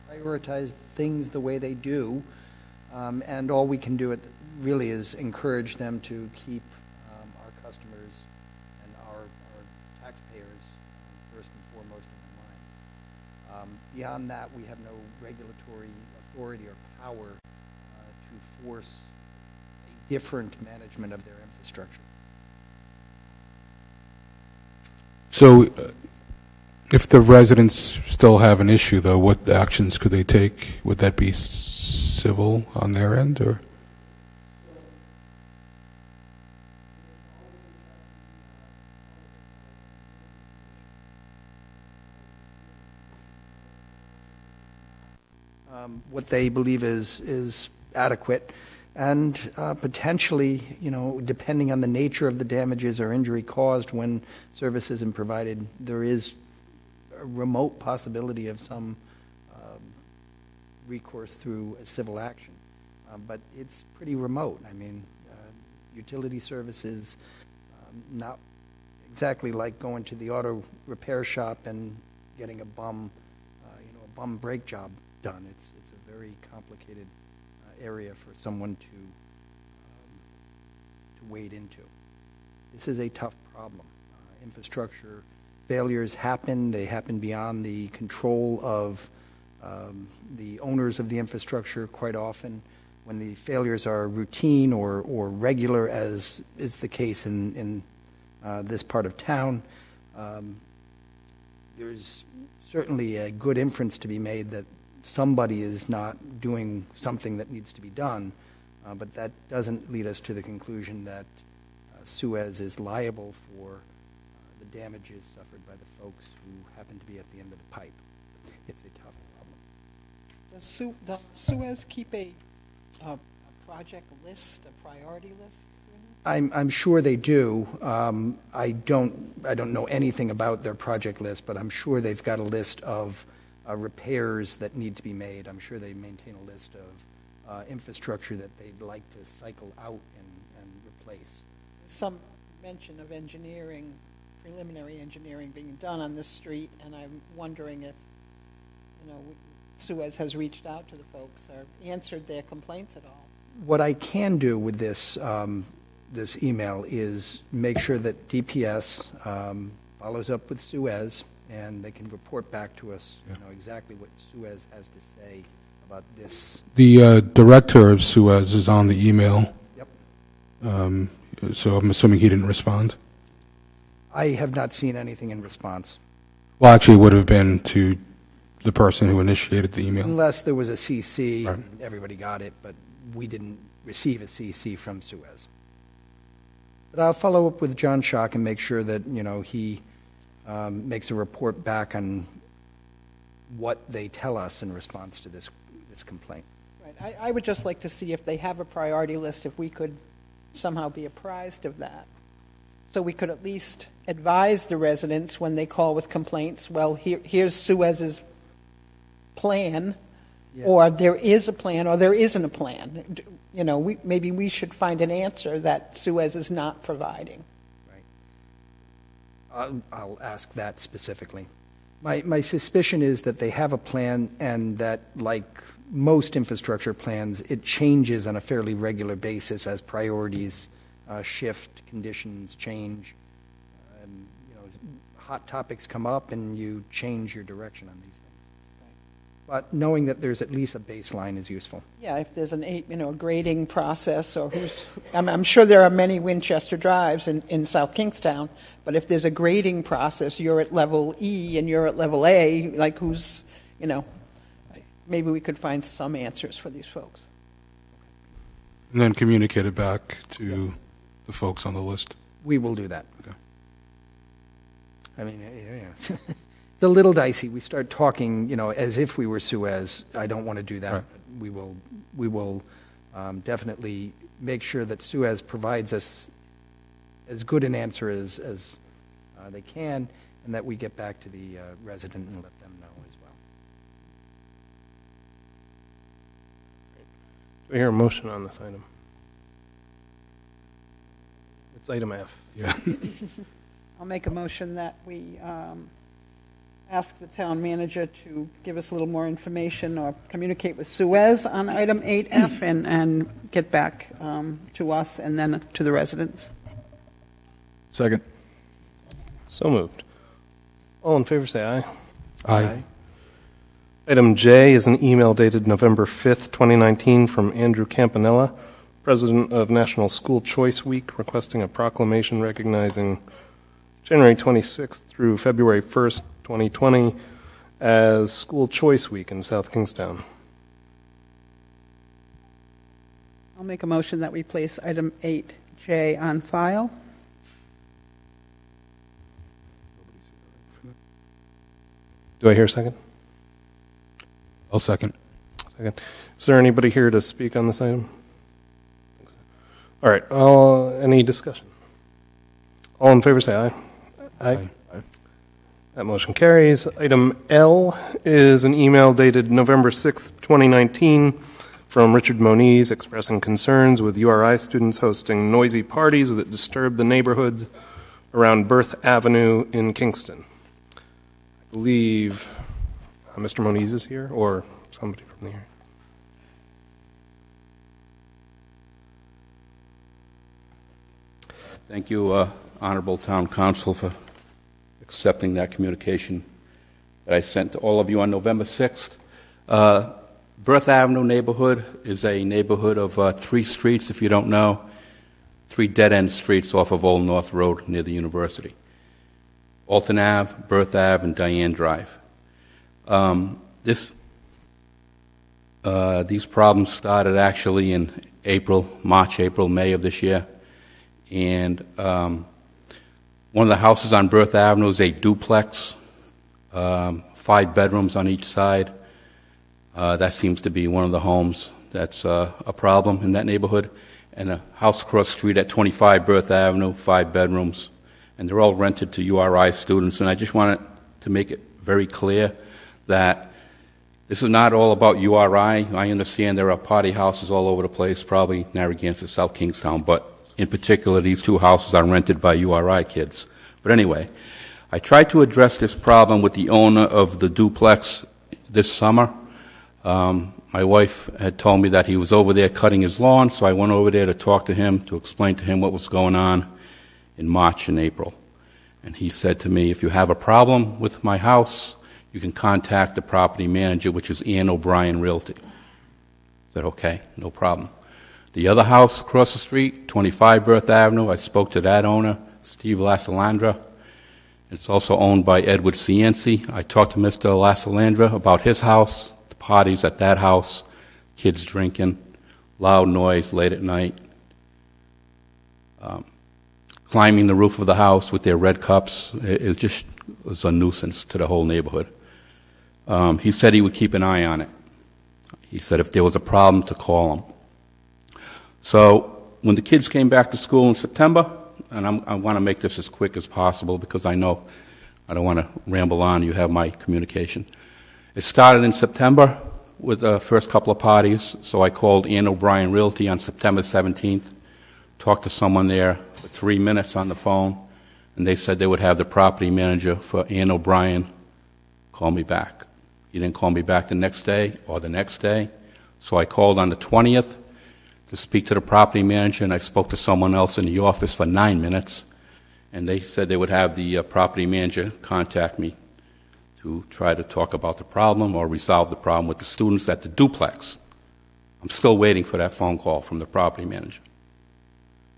prioritize things the way they do, and all we can do really is encourage them to keep our customers and our taxpayers first and foremost in their minds. Beyond that, we have no regulatory authority or power to force a different management of their infrastructure. So, if the residents still have an issue, though, what actions could they take? Would that be civil on their end, or? What they believe is adequate, and potentially, depending on the nature of the damages or injury caused when service isn't provided, there is a remote possibility of some recourse through a civil action. But it's pretty remote. I mean, utility services, not exactly like going to the auto repair shop and getting a bum brake job done. It's a very complicated area for someone to wade into. This is a tough problem. Infrastructure failures happen. They happen beyond the control of the owners of the infrastructure quite often. When the failures are routine or regular, as is the case in this part of town, there's certainly a good inference to be made that somebody is not doing something that needs to be done, but that doesn't lead us to the conclusion that Suez is liable for the damages suffered by the folks who happen to be at the end of the pipe. It's a tough problem. Does Suez keep a project list, a priority list? I'm sure they do. I don't know anything about their project list, but I'm sure they've got a list of repairs that need to be made. I'm sure they maintain a list of infrastructure that they'd like to cycle out and replace. Some mention of engineering, preliminary engineering being done on this street, and I'm wondering if, Suez has reached out to the folks or answered their complaints at all. What I can do with this email is make sure that DPS follows up with Suez, and they can report back to us, exactly what Suez has to say about this. The director of Suez is on the email. Yep. So I'm assuming he didn't respond. I have not seen anything in response. Well, actually, it would have been to the person who initiated the email. Unless there was a CC, Right. and everybody got it, but we didn't receive a CC from Suez. But I'll follow up with John Schock and make sure that, he makes a report back on what they tell us in response to this complaint. Right. I would just like to see if they have a priority list, if we could somehow be apprised of that. So we could at least advise the residents when they call with complaints, well, here's Suez's plan, or there is a plan, or there isn't a plan. Maybe we should find an answer that Suez is not providing. Right. I'll ask that specifically. My suspicion is that they have a plan, and that, like most infrastructure plans, it changes on a fairly regular basis as priorities shift, conditions change. hot topics come up and you change your direction on these things. But knowing that there's at least a baseline is useful. Yeah, if there's a grading process, or I'm sure there are many Winchester Drives in South Kingstown, but if there's a grading process, you're at level E and you're at level A, like maybe we could find some answers for these folks. And then communicate it back to the folks on the list. We will do that. Okay. I mean, yeah. It's a little dicey. We start talking, as if we were Suez. I don't want to do that. Right. But we will definitely make sure that Suez provides us as good an answer as they can, and that we get back to the resident and let them know as well. Do I hear a motion on this item? It's item F. Yeah. I'll make a motion that we ask the town manager to give us a little more information or communicate with Suez on item 8F and get back to us and then to the residents. Second. So moved. All in favor, say aye. Aye. Item J is an email dated November 5th, 2019 from Andrew Campanella, President of National School Choice Week, requesting a proclamation recognizing January 26th through February 1st, 2020 as School Choice Week in South Kingstown. I'll make a motion that we place item 8J on file. Do I hear a second? I'll second. Second. Is there anybody here to speak on this item? All right. Any discussion? All in favor, say aye. Aye. That motion carries. Item L is an email dated November 6th, 2019 from Richard Moniz expressing concerns with URI students hosting noisy parties that disturb the neighborhoods around Berth Avenue in Kingston. I believe Mr. Moniz is here, or somebody from the area. Thank you, Honorable Town Council, for accepting that communication that I sent to all of you on November 6th. Berth Avenue neighborhood is a neighborhood of 3 streets, if you don't know, 3 dead-end streets off of Old North Road near the university. Alton Ave, Berth Ave, and Diane Drive. These problems started actually in March, April, May of this year. And one of the houses on Berth Avenue is a duplex, 5 bedrooms on each side. That seems to be one of the homes that's a problem in that neighborhood. And a house across the street at 25 Berth Avenue, 5 bedrooms. And they're all rented to URI students. And I just wanted to make it very clear that this is not all about URI. I understand there are party houses all over the place, probably Narragansett, South Kingstown, but in particular, these 2 houses are rented by URI kids. But anyway, I tried to address this problem with the owner of the duplex this summer. My wife had told me that he was over there cutting his lawn, so I went over there to talk to him, to explain to him what was going on in March and April. And he said to me, if you have a problem with my house, you can contact the property manager, which is Ann O'Brien Realty. I said, okay, no problem. The other house across the street, 25 Berth Avenue, I spoke to that owner, Steve Lasalandra. It's also owned by Edward Cianci. I talked to Mr. Lasalandra about his house, the parties at that house, kids drinking, loud noise late at night, climbing the roof of the house with their red cups. It was a nuisance to the whole neighborhood. He said he would keep an eye on it. He said if there was a problem to call him. So when the kids came back to school in September, and I want to make this as quick as possible because I know I don't want to ramble on. You have my communication. It started in September with the first couple of parties, so I called Ann O'Brien Realty on September 17th, talked to someone there for 3 minutes on the phone, and they said they would have the property manager for Ann O'Brien call me back. He didn't call me back the next day or the next day, so I called on the 20th to speak to the property manager, and I spoke to someone else in the office for 9 minutes, and they said they would have the property manager contact me to try to talk about the problem or resolve the problem with the students at the duplex. I'm still waiting for that phone call from the property manager.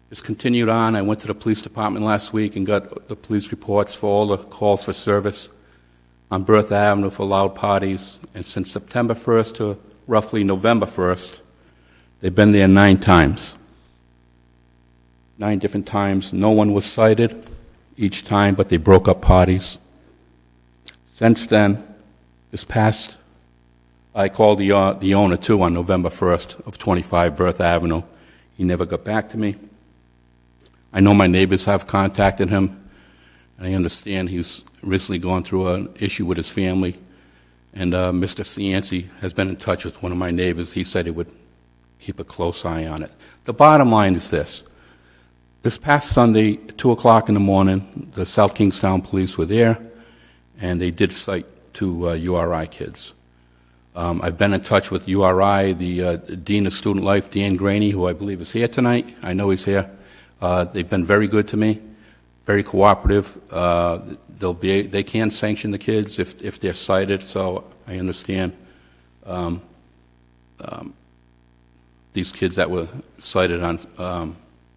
This continued on. I went to the police department last week and got the police reports for all the calls for service on Bertha Avenue for loud parties, and since September 1st to roughly November 1st, they've been there 9 times. 9 different times. No one was cited each time, but they broke up parties. Since then, I called the owner too on November 1st of 25 Bertha Avenue. He never got back to me. I know my neighbors have contacted him, and I understand he's recently gone through an issue with his family. And Mr. Cianci has been in touch with one of my neighbors. He said he would keep a close eye on it. The bottom line is this. This past Sunday, at 2 o'clock in the morning, the South Kingstown police were there, and they did cite 2 URI kids. I've been in touch with URI, the Dean of Student Life, Dan Graney, who I believe is here tonight. I know he's here. They've been very good to me, very cooperative. They can sanction the kids if they're cited, so I understand these kids that were cited on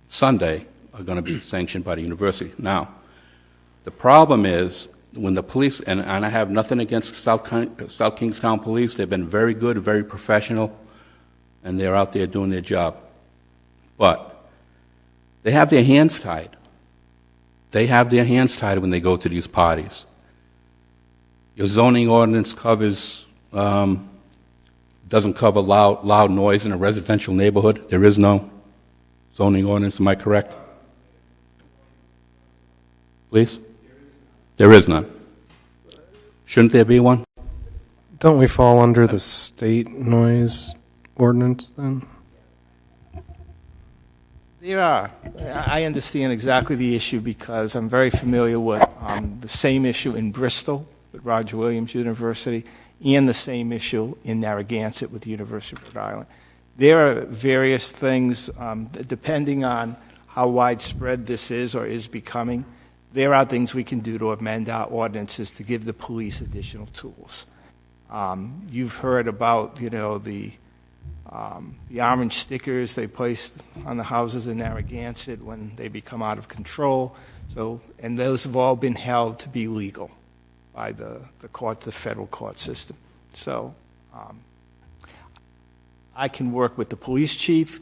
Sunday are going to be sanctioned by the university. Now, the problem is when the police, and I have nothing against South Kingstown police, they've been very good, very professional, and they're out there doing their job. But they have their hands tied. They have their hands tied when they go to these parties. Your zoning ordinance doesn't cover loud noise in a residential neighborhood. There is no zoning ordinance, am I correct? Please? There is none. Shouldn't there be one? Don't we fall under the state noise ordinance then? There are. I understand exactly the issue because I'm very familiar with the same issue in Bristol with Roger Williams University and the same issue in Narragansett with the University of Rhode Island. There are various things, depending on how widespread this is or is becoming, there are things we can do to amend our ordinances to give the police additional tools. You've heard about, the orange stickers they placed on the houses in Narragansett when they become out of control. And those have all been held to be legal by the court, the federal court system. So I can work with the police chief,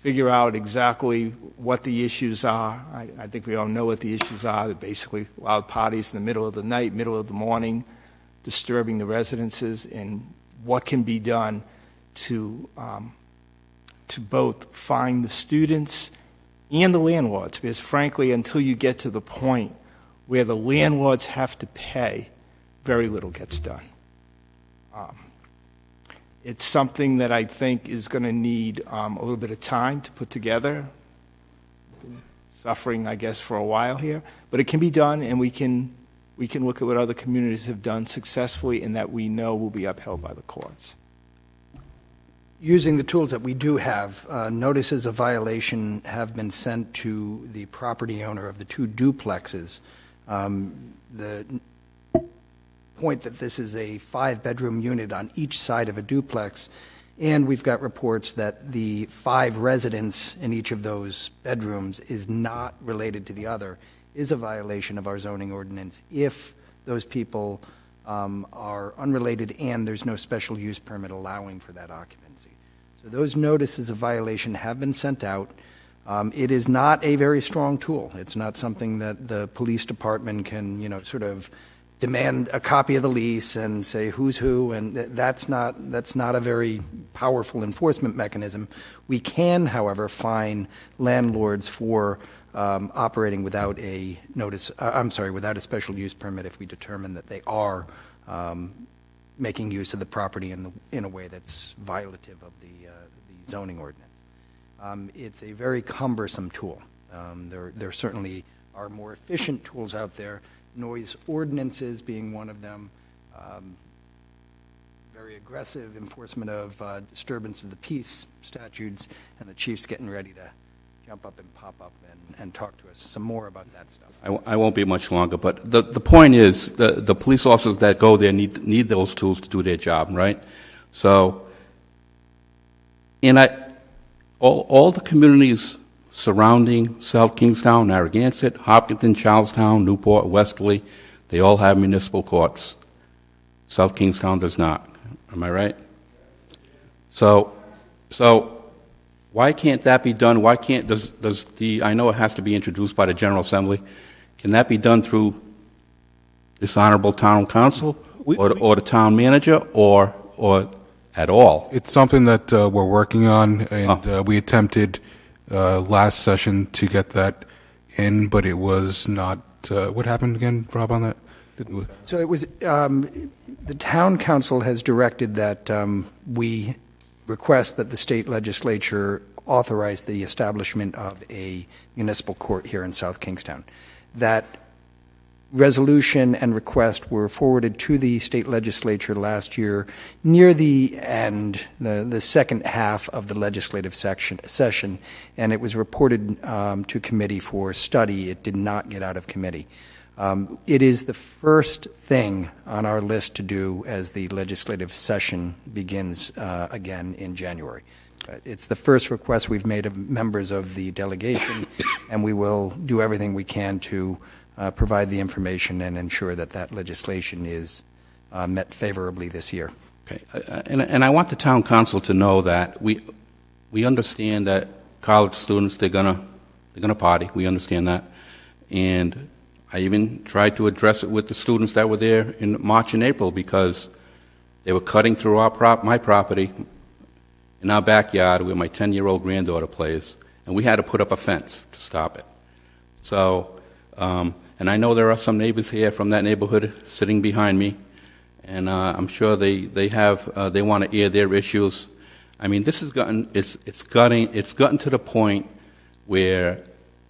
figure out exactly what the issues are. I think we all know what the issues are. They're basically loud parties in the middle of the night, middle of the morning, disturbing the residences, and what can be done to both find the students and the landlords. Because frankly, until you get to the point where the landlords have to pay, very little gets done. It's something that I think is going to need a little bit of time to put together. Been suffering, I guess, for a while here, but it can be done, and we can look at what other communities have done successfully, and that we know will be upheld by the courts. Using the tools that we do have, notices of violation have been sent to the property owner of the 2 duplexes. The point that this is a 5-bedroom unit on each side of a duplex, and we've got reports that the 5 residents in each of those bedrooms is not related to the other, is a violation of our zoning ordinance if those people are unrelated and there's no special use permit allowing for that occupancy. So those notices of violation have been sent out. It is not a very strong tool. It's not something that the police department can, sort of demand a copy of the lease and say who's who, and that's not a very powerful enforcement mechanism. We can, however, fine landlords for operating without a without a special use permit if we determine that they are making use of the property in a way that's violative of the zoning ordinance. It's a very cumbersome tool. There certainly are more efficient tools out there, noise ordinances being one of them, very aggressive enforcement of disturbance of the peace statutes, and the chief's getting ready to jump up and pop up and talk to us some more about that stuff. I won't be much longer, but the point is the police officers that go there need those tools to do their job, right? So, and all the communities surrounding South Kingstown, Narragansett, Hopkinton, Charlestown, Newport, Westerly, they all have municipal courts. South Kingstown does not. Am I right? So why can't that be done? Why can't I know it has to be introduced by the General Assembly. Can that be done through this honorable town council or the town manager or at all? It's something that we're working on, and we attempted last session to get that in, but it was not. What happened again, Rob, on that? So it was, the town council has directed that we request that the state legislature authorize the establishment of a municipal court here in South Kingstown. That resolution and request were forwarded to the state legislature last year near the end, the second half of the legislative session, and it was reported to committee for study. It did not get out of committee. It is the first thing on our list to do as the legislative session begins again in January. It's the first request we've made of members of the delegation, and we will do everything we can to provide the information and ensure that that legislation is met favorably this year. Okay, and I want the town council to know that we understand that college students they're gonna party. We understand that, and I even tried to address it with the students that were there in March and April because they were cutting through my property in our backyard where my 10-year-old granddaughter plays, and we had to put up a fence to stop it. So, and I know there are some neighbors here from that neighborhood sitting behind me, and I'm sure they want to air their issues. I mean, this has gotten to the point where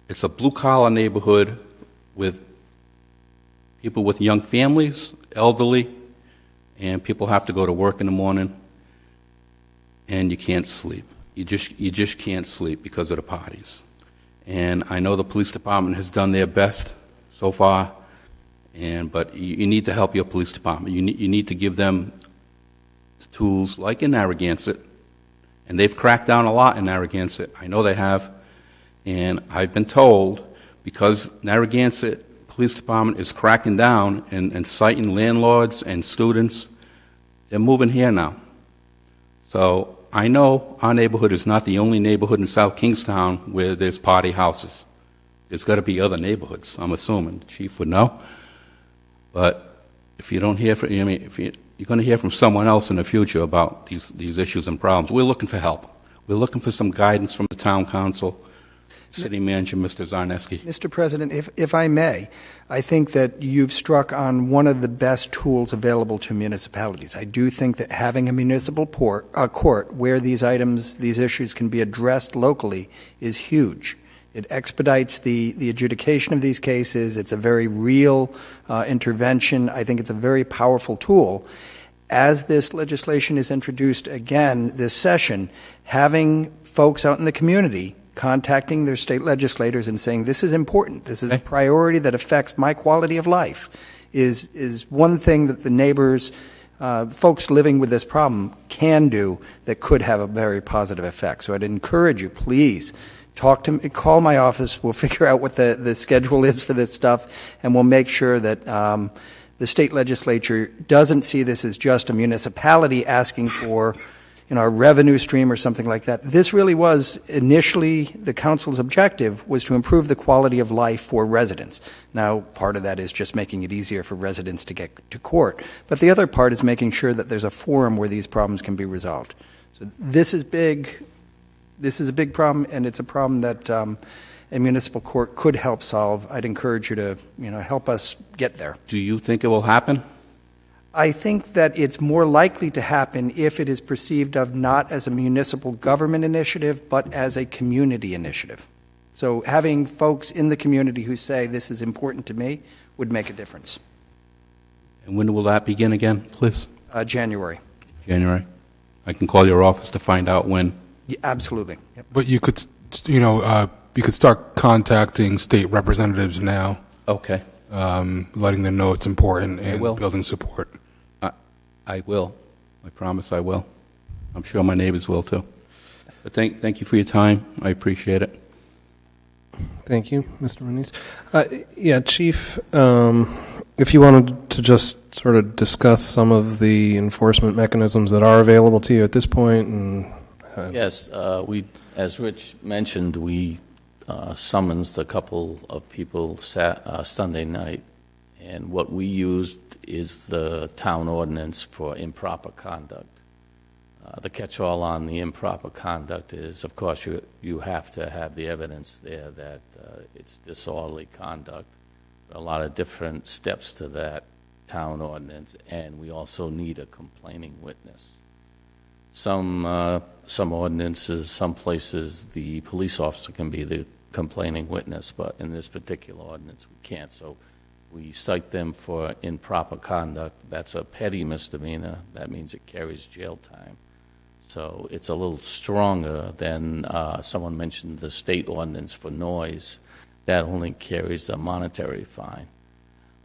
it's a blue-collar neighborhood with people with young families, elderly, and people have to go to work in the morning, and you can't sleep. You just can't sleep because of the parties. And I know the police department has done their best so far, but you need to help your police department. You need to give them tools like in Narragansett, and they've cracked down a lot in Narragansett. I know they have, and I've been told because Narragansett Police Department is cracking down and citing landlords and students, they're moving here now. So I know our neighborhood is not the only neighborhood in South Kingstown where there's party houses. There's got to be other neighborhoods, I'm assuming. The chief would know. But if you don't hear from, if you're going to hear from someone else in the future about these issues and problems, we're looking for help. We're looking for some guidance from the town council. City Manager, Mr. Zarneski. Mr. President, if I may, I think that you've struck on one of the best tools available to municipalities. I do think that having a municipal court where these issues can be addressed locally is huge. It expedites the adjudication of these cases. It's a very real intervention. I think it's a very powerful tool. As this legislation is introduced again this session, having folks out in the community contacting their state legislators and saying, this is important, this is a priority that affects my quality of life, is one thing that the neighbors, folks living with this problem can do that could have a very positive effect. So I'd encourage you, please, call my office. We'll figure out what the schedule is for this stuff, and we'll make sure that the state legislature doesn't see this as just a municipality asking for a revenue stream or something like that. This really was initially the council's objective was to improve the quality of life for residents. Now, part of that is just making it easier for residents to get to court, but the other part is making sure that there's a forum where these problems can be resolved. So this is big. This is a big problem, and it's a problem that a municipal court could help solve. I'd encourage you to, help us get there. Do you think it will happen? I think that it's more likely to happen if it is perceived of not as a municipal government initiative, but as a community initiative. So having folks in the community who say this is important to me would make a difference. And when will that begin again, please? January. January. I can call your office to find out when. Yeah, absolutely. Yep. But you could, you could start contacting state representatives now, Okay, letting them know it's important and will. building support. I will. I promise I will. I'm sure my neighbors will too. But thank you for your time. I appreciate it. Thank you, Mr. Muniz. Yeah, Chief, if you wanted to just sort of discuss some of the enforcement mechanisms that are available to you at this point, and Yes, as Rich mentioned, we summoned a couple of people Sunday night, and what we used is the town ordinance for improper conduct. The catch-all on the improper conduct is, of course, you have to have the evidence there that it's disorderly conduct. There are a lot of different steps to that town ordinance, and we also need a complaining witness. Some ordinances, some places, the police officer can be the complaining witness, but in this particular ordinance, we can't. So we cite them for improper conduct. That's a petty misdemeanor. That means it carries jail time. So it's a little stronger than someone mentioned the state ordinance for noise. That only carries a monetary fine.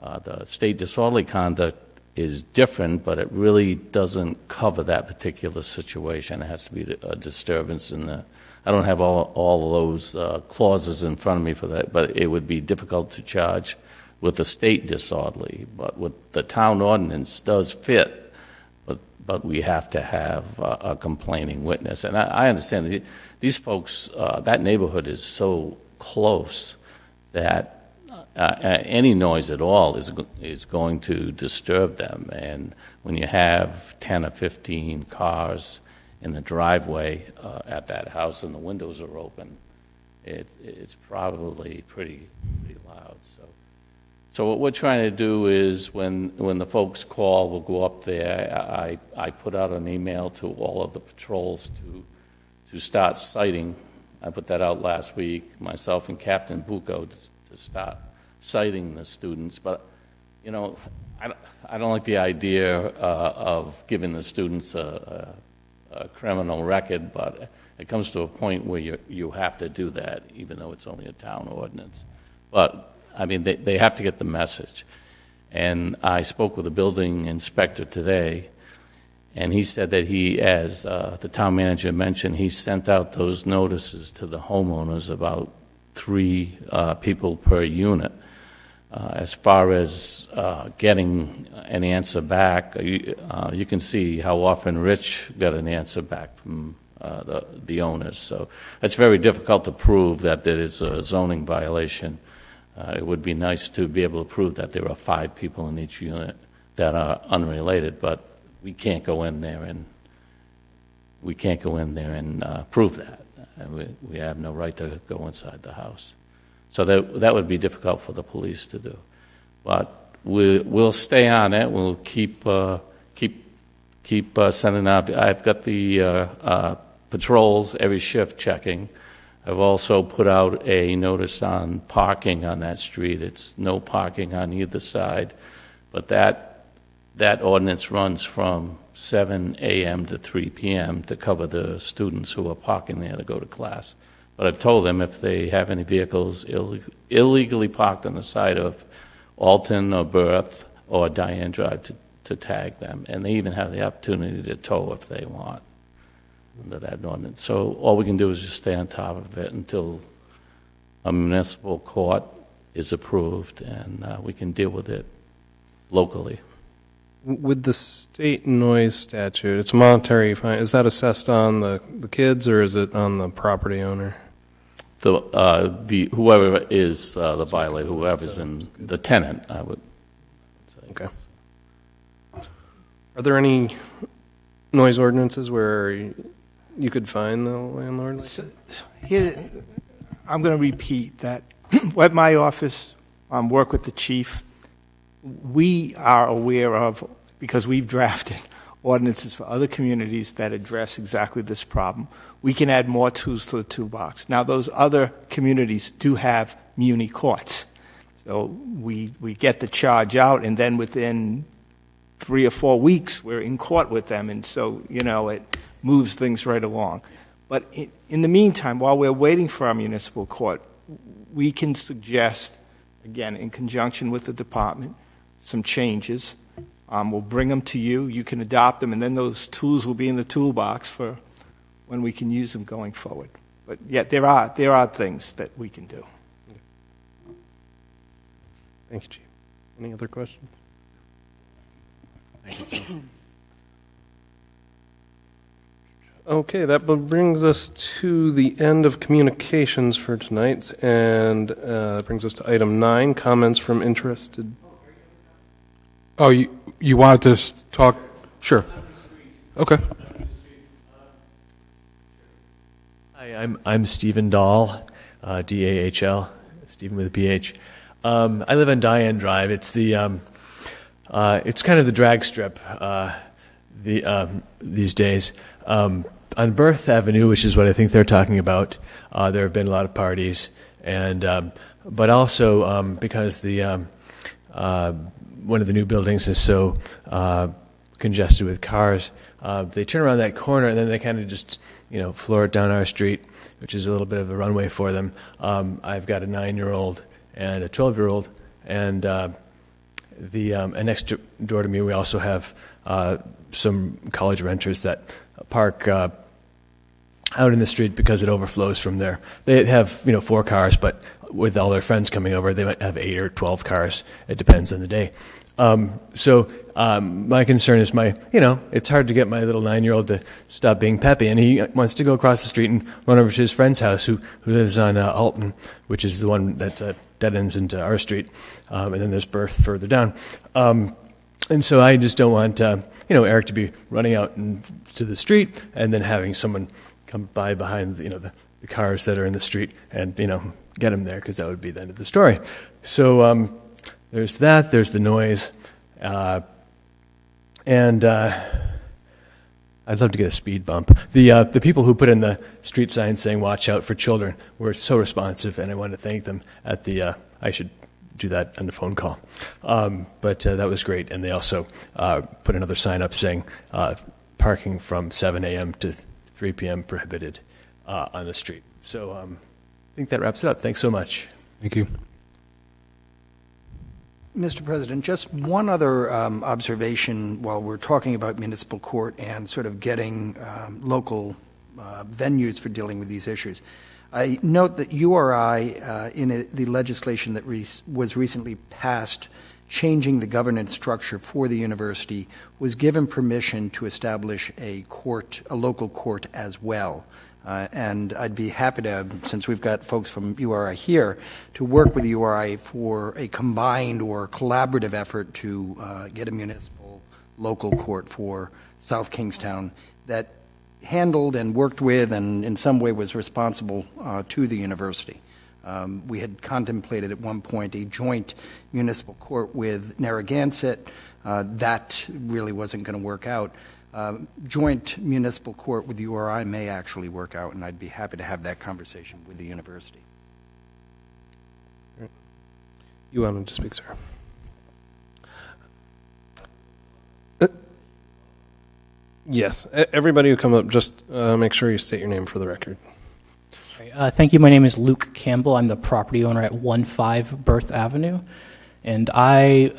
The state disorderly conduct is different, but it really doesn't cover that particular situation. It has to be a disturbance in the... I don't have all of those clauses in front of me for that, but it would be difficult to charge with the state disorderly. But with the town ordinance does fit, but we have to have a complaining witness. And I understand that these folks, that neighborhood is so close that any noise at all is going to disturb them. And when you have 10 or 15 cars in the driveway at that house and the windows are open, it's probably pretty loud. So what we're trying to do is when the folks call, we'll go up there. I put out an email to all of the patrols to start citing. I put that out last week, myself and Captain Bucco, to start citing the students. But, you know, I don't like the idea of giving the students a criminal record, but it comes to a point where you have to do that, even though it's only a town ordinance. But I mean, they have to get the message. And I spoke with the building inspector today, and he said that he, as the town manager mentioned, he sent out those notices to the homeowners, about 3 people per unit. As far as getting an answer back, you can see how often Rich got an answer back from the owners. So it's very difficult to prove that there is a zoning violation. It would be nice to be able to prove that there are 5 people in each unit that are unrelated, but we can't go in there and prove that. We have no right to go inside the house. So that would be difficult for the police to do. But we'll stay on it. We'll keep sending out. I've got the patrols every shift checking. I've also put out a notice on parking on that street. It's no parking on either side. But that ordinance runs from 7 a.m. to 3 p.m. to cover the students who are parking there to go to class. But I've told them if they have any vehicles illegally parked on the side of Alton or Berth or Diane Drive to tag them. And they even have the opportunity to tow if they want under that ordinance. So all we can do is just stay on top of it until a municipal court is approved, and we can deal with it locally. with the state noise statute, it's monetary fine. Is that assessed on the kids or is it on the property owner? The whoever is the violator, whoever's in the tenant, I would say. Okay. Are there any noise ordinances where you could find the landlord? Here, I'm going to repeat that at my office, work with the chief. We are aware of, because we've drafted ordinances for other communities that address exactly this problem. We can add more tools to the toolbox. Now, those other communities do have muni courts. So we get the charge out, and then within 3 or 4 weeks, we're in court with them. And so, it moves things right along. But in the meantime, while we're waiting for our municipal court, we can suggest, again, in conjunction with the department, some changes. We'll bring them to you. You can adopt them, and then those tools will be in the toolbox for when we can use them going forward. But yet, there are things that we can do. Thank you, Chief. Any other questions? Thank you, Chief. Okay, that brings us to the end of communications for tonight, and that brings us to item 9, comments from interested. Oh, you wanted to talk? Sure. Okay. Hi, I'm Stephen Dahl, D-A-H-L, Stephen with a P-H. I live on Diane Drive. It's the it's kind of the drag strip these days. On Birth Avenue, which is what I think they're talking about, there have been a lot of parties, and but also because the one of the new buildings is so congested with cars, they turn around that corner and then they kind of just floor it down our street, which is a little bit of a runway for them. I've got a 9-year-old and a 12-year-old, and and next door to me we also have some college renters that park out in the street because it overflows from there. They have 4 cars, but with all their friends coming over, they might have 8 or 12 cars. It depends on the day. So my concern is it's hard to get my little 9-year-old to stop being peppy, and he wants to go across the street and run over to his friend's house who lives on Alton, which is the one that dead ends into our street, and then there's Birth further down. And so I just don't want Eric to be running out to the street and then having someone come by behind the cars that are in the street and get him there, because that would be the end of the story. So there's that. There's the noise, and I'd love to get a speed bump. The people who put in the street signs saying "Watch out for children" were so responsive, and I want to thank them. I should do that on the phone call, but that was great. And they also put another sign up saying parking from 7 a.m. to 3 p.m. prohibited on the street. So I think that wraps it up. Thanks so much. Thank you. Mr. President, just one other observation while we're talking about municipal court and sort of getting local venues for dealing with these issues. I note that URI, in the legislation that was recently passed changing the governance structure for the university, was given permission to establish a local court as well. And I'd be happy to, since we've got folks from URI here, to work with URI for a combined or collaborative effort to get a municipal local court for South Kingstown that handled and worked with and in some way was responsible to the university. We had contemplated at one point a joint municipal court with Narragansett. That really wasn't going to work out. Joint municipal court with URI may actually work out, and I'd be happy to have that conversation with the university. You wanted to speak, sir? Yes. Everybody who come up, just make sure you state your name for the record. Thank you. My name is Luke Campbell. I'm the property owner at 15 Birth Avenue, and I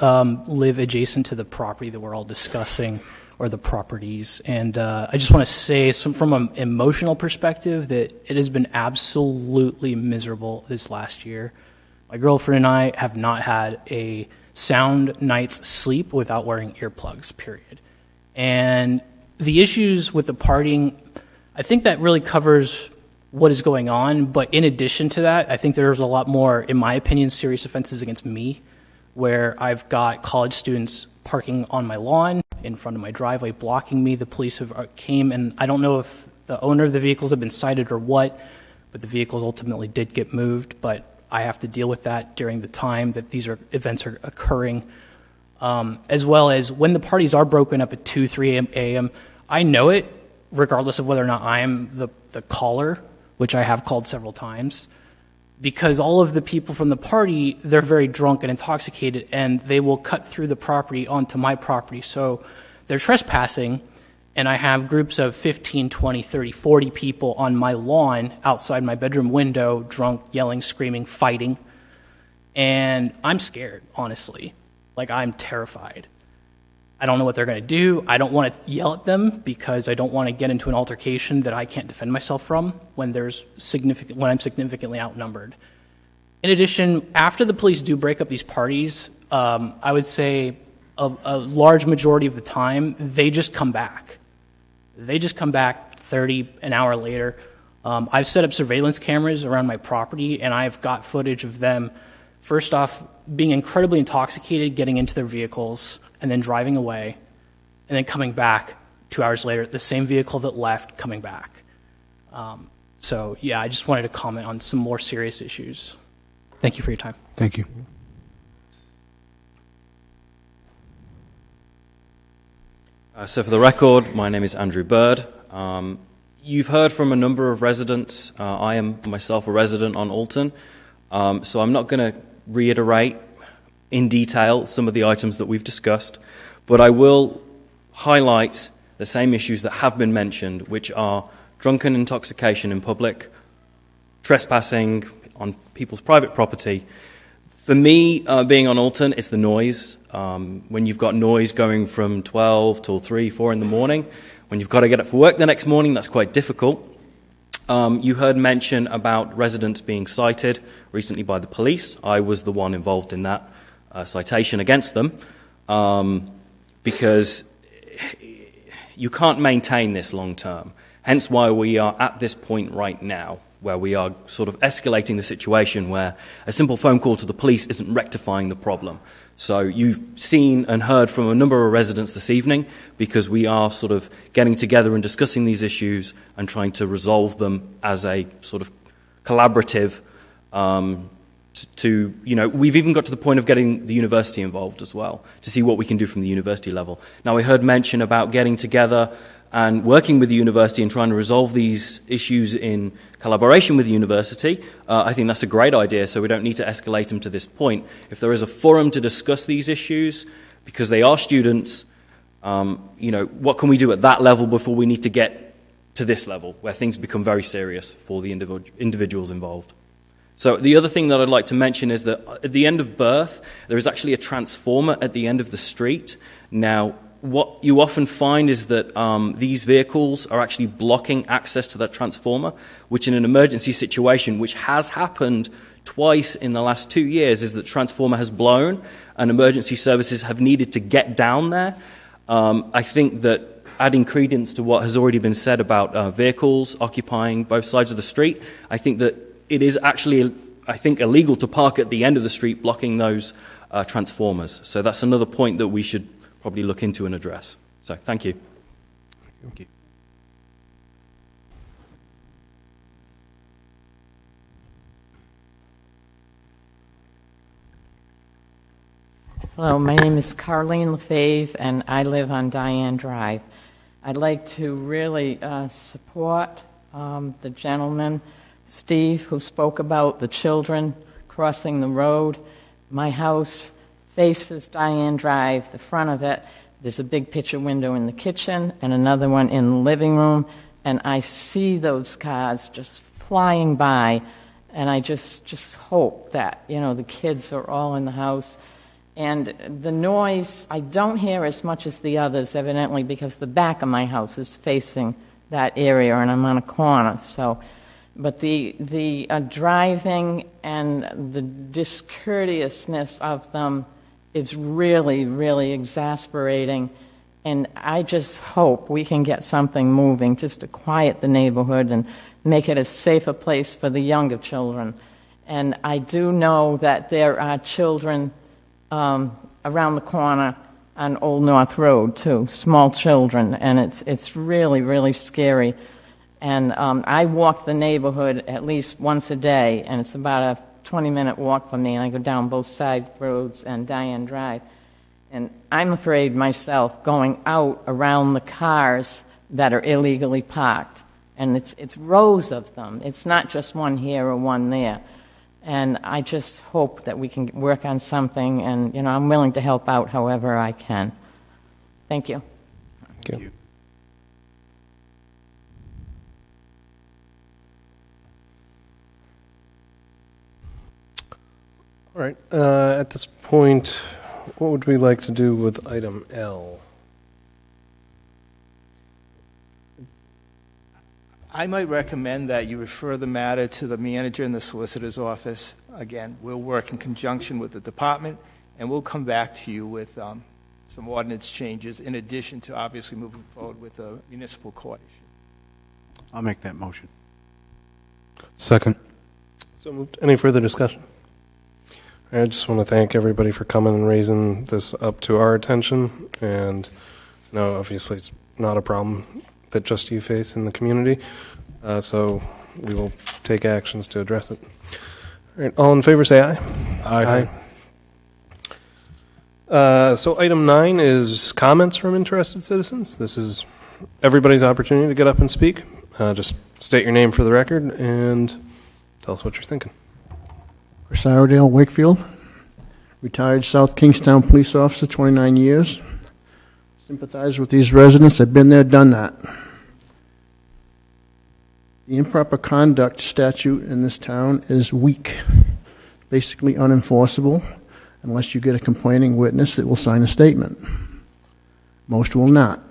live adjacent to the property that we're all discussing, or the properties. And I just want to say, from an emotional perspective, that it has been absolutely miserable this last year. My girlfriend and I have not had a sound night's sleep without wearing earplugs, period. And the issues with the partying, I think that really covers what is going on. But in addition to that, I think there's a lot more, in my opinion, serious offenses against me, where I've got college students parking on my lawn in front of my driveway, blocking me. The police came, and I don't know if the owner of the vehicles have been cited or what, but the vehicles ultimately did get moved. But I have to deal with that during the time that these events are occurring, as well as when the parties are broken up at 2, 3 a.m. I know it, regardless of whether or not I am the caller, which I have called several times, because all of the people from the party, they're very drunk and intoxicated, and they will cut through the property onto my property. So they're trespassing, and I have groups of 15, 20, 30, 40 people on my lawn outside my bedroom window, drunk, yelling, screaming, fighting. And I'm scared, honestly. Like, I'm terrified. I don't know what they're going to do. I don't want to yell at them because I don't want to get into an altercation that I can't defend myself from when I'm significantly outnumbered. In addition, after the police do break up these parties, I would say a large majority of the time, they just come back. They just come back 30 an hour later. I've set up surveillance cameras around my property, and I've got footage of them, first off, being incredibly intoxicated, getting into their vehicles, and then driving away, and then coming back 2 hours later, the same vehicle that left, coming back. So, yeah, I just wanted to comment on some more serious issues. Thank you for your time. Thank you. So for the record, my name is Andrew Bird. You've heard from a number of residents. I am myself a resident on Alton, so I'm not going to reiterate in detail some of the items that we've discussed, but I will highlight the same issues that have been mentioned, which are drunken intoxication in public, trespassing on people's private property. For me, being on Alton, it's the noise. When you've got noise going from 12 till 3, 4 in the morning, when you've got to get up for work the next morning, that's quite difficult. You heard mention about residents being cited recently by the police. I was the one involved in that citation against them because you can't maintain this long term. Hence why we are at this point right now, where we are sort of escalating the situation where a simple phone call to the police isn't rectifying the problem. So you've seen and heard from a number of residents this evening because we are sort of getting together and discussing these issues and trying to resolve them as a sort of collaborative we've even got to the point of getting the university involved as well to see what we can do from the university level. Now, we heard mention about getting together and working with the university and trying to resolve these issues in collaboration with the university. I think that's a great idea, so we don't need to escalate them to this point. If there is a forum to discuss these issues, because they are students, what can we do at that level before we need to get to this level, where things become very serious for the individuals involved? So the other thing that I'd like to mention is that at the end of Birth, there is actually a transformer at the end of the street. Now, what you often find is that these vehicles are actually blocking access to that transformer, which in an emergency situation, which has happened twice in the last 2 years, is that the transformer has blown and emergency services have needed to get down there. I think that adding credence to what has already been said about vehicles occupying both sides of the street, I think that it is actually, illegal to park at the end of the street blocking those transformers. So that's another point that we should probably look into and address. So, thank you. Thank you. Hello, my name is Carlene Lefebvre, and I live on Diane Drive. I'd like to really support the gentleman, Steve, who spoke about the children crossing the road. My house faces Diane Drive, the front of it. There's a big picture window in the kitchen and another one in the living room, and I see those cars just flying by, and I just hope that, the kids are all in the house. And the noise, I don't hear as much as the others, evidently, because the back of my house is facing that area, and I'm on a corner, so... But the driving and the discourteousness of them is really, really exasperating. And I just hope we can get something moving just to quiet the neighborhood and make it a safer place for the younger children. And I do know that there are children around the corner on Old North Road, too, small children, and it's really, really scary. And I walk the neighborhood at least once a day, and it's about a 20-minute walk for me, and I go down both side roads and Diane Drive. And I'm afraid myself going out around the cars that are illegally parked. And it's rows of them. It's not just one here or one there. And I just hope that we can work on something, and, I'm willing to help out however I can. Thank you. Thank you. All right. At this point, what would we like to do with item L? I might recommend that you refer the matter to the manager in the solicitor's office. Again, we'll work in conjunction with the department, and we'll come back to you with some ordinance changes in addition to obviously moving forward with the municipal court issue. I'll make that motion. Second. So moved. Any further discussion? I just want to thank everybody for coming and raising this up to our attention. And no, obviously it's not a problem that just you face in the community. So we will take actions to address it. All right, all in favor say aye. Aye. So item 9 is comments from interested citizens. This is everybody's opportunity to get up and speak. Just state your name for the record and tell us what you're thinking. Chris Iredale, Wakefield. Retired South Kingstown police officer, 29 years. Sympathize with these residents. I've been there, done that. The improper conduct statute in this town is weak, basically unenforceable, unless you get a complaining witness that will sign a statement. Most will not.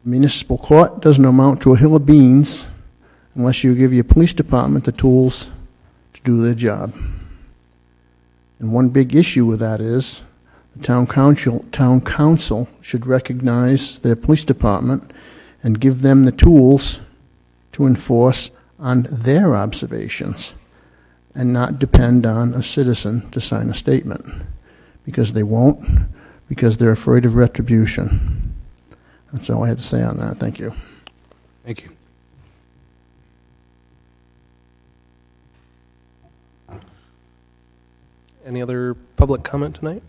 Municipal court doesn't amount to a hill of beans unless you give your police department the tools to do their job. And one big issue with that is the town council should recognize their police department and give them the tools to enforce on their observations and not depend on a citizen to sign a statement, because they won't, because they're afraid of retribution. That's all I had to say on that. Thank you. Thank you. Any other public comment tonight?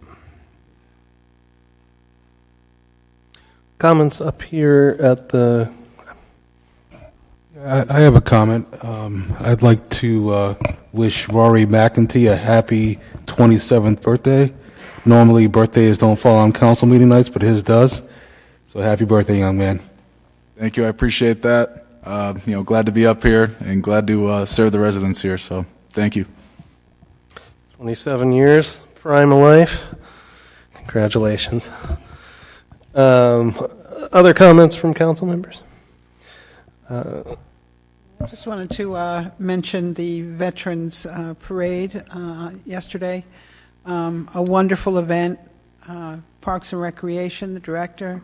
Comments up here at the... I have a comment. I'd like to wish Rory McEntee a happy 27th birthday. Normally, birthdays don't fall on council meeting nights, but his does. So happy birthday, young man. Thank you. I appreciate that. Glad to be up here and glad to serve the residents here. So thank you. 27 years, prime of life. Congratulations. Other comments from council members? I just wanted to mention the Veterans Parade yesterday. A wonderful event. Parks and Recreation, the director,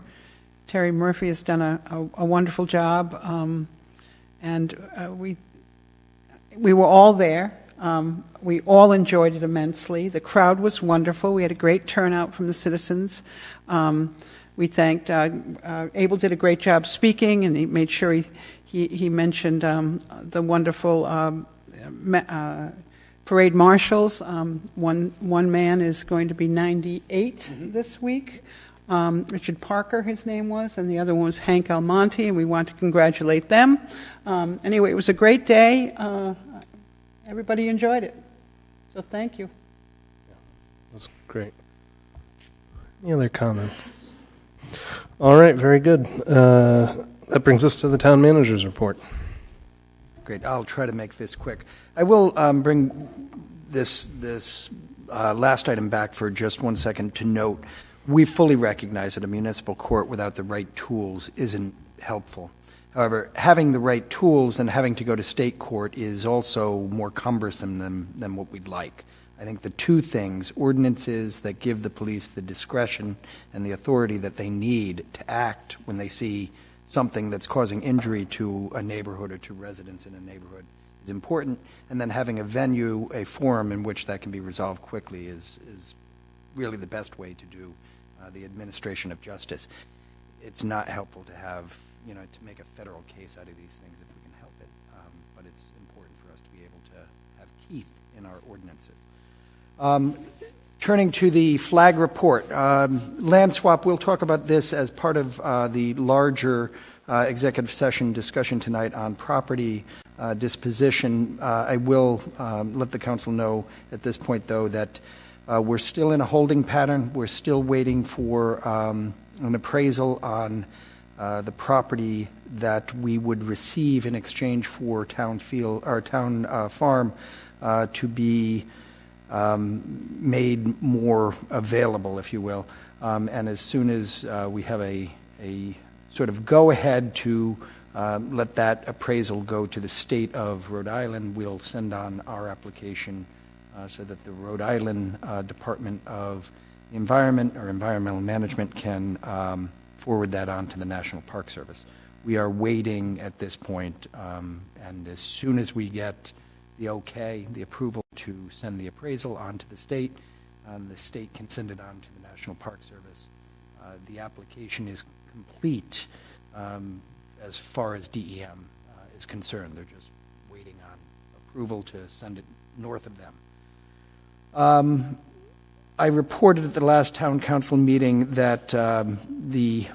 Terry Murphy, has done a wonderful job. And we were all there. We all enjoyed it immensely. The crowd was wonderful. We had a great turnout from the citizens. We thanked, Abel did a great job speaking, and he made sure he mentioned the wonderful parade marshals. One man is going to be 98 this week. Richard Parker, his name was, and the other one was Hank Almonte, and we want to congratulate them. Anyway, it was a great day. Everybody enjoyed it. So thank you. It was great. Any other comments? All right, very good. That brings us to the town manager's report. Great. I'll try to make this quick. I will bring this last item back for just 1 second to note. We fully recognize that a municipal court without the right tools isn't helpful. However, having the right tools and having to go to state court is also more cumbersome than what we'd like. I think the two things, ordinances that give the police the discretion and the authority that they need to act when they see something that's causing injury to a neighborhood or to residents in a neighborhood, is important. And then having a venue, a forum in which that can be resolved quickly is really the best way to do the administration of justice. It's not helpful to have, to make a federal case out of these things if we can help it. But it's important for us to be able to have teeth in our ordinances. Turning to the flag report, land swap, we'll talk about this as part of the larger executive session discussion tonight on property disposition. I will let the council know at this point, though, that we're still in a holding pattern. We're still waiting for an appraisal on the property that we would receive in exchange for town farm to be made more available, if you will. And as soon as we have a sort of go-ahead to let that appraisal go to the state of Rhode Island, we'll send on our application so that the Rhode Island Department of the Environment or Environmental Management can forward that on to the National Park Service. We are waiting at this point, and as soon as we get the okay, the approval to send the appraisal on to the state can send it on to the National Park Service. The application is complete as far as DEM is concerned. They're just waiting on approval to send it north of them. I reported at the last town council meeting that the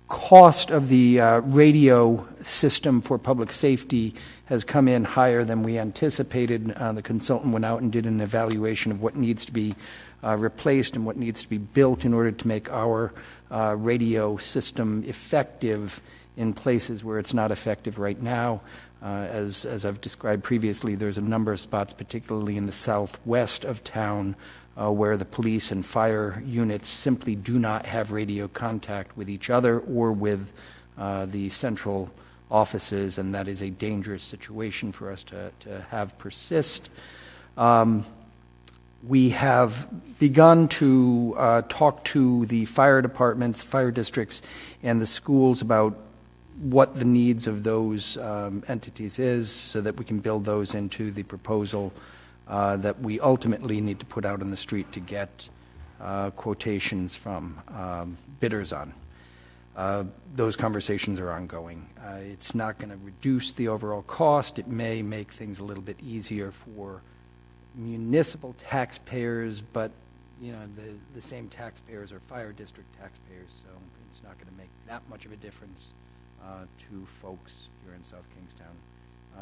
cost of the radio system for public safety has come in higher than we anticipated. The consultant went out and did an evaluation of what needs to be replaced and what needs to be built in order to make our radio system effective in places where it's not effective right now. As I've described previously, there's a number of spots, particularly in the southwest of town, where the police and fire units simply do not have radio contact with each other or with the central offices, and that is a dangerous situation for us to have persist. We have begun to talk to the fire departments, fire districts, and the schools about what the needs of those entities is so that we can build those into the proposal that we ultimately need to put out on the street to get quotations from bidders on. Those conversations are ongoing. It's not going to reduce the overall cost. It may make things a little bit easier for municipal taxpayers, but you know, the same taxpayers are fire district taxpayers, so it's not going to make that much of a difference to folks here in South Kingstown.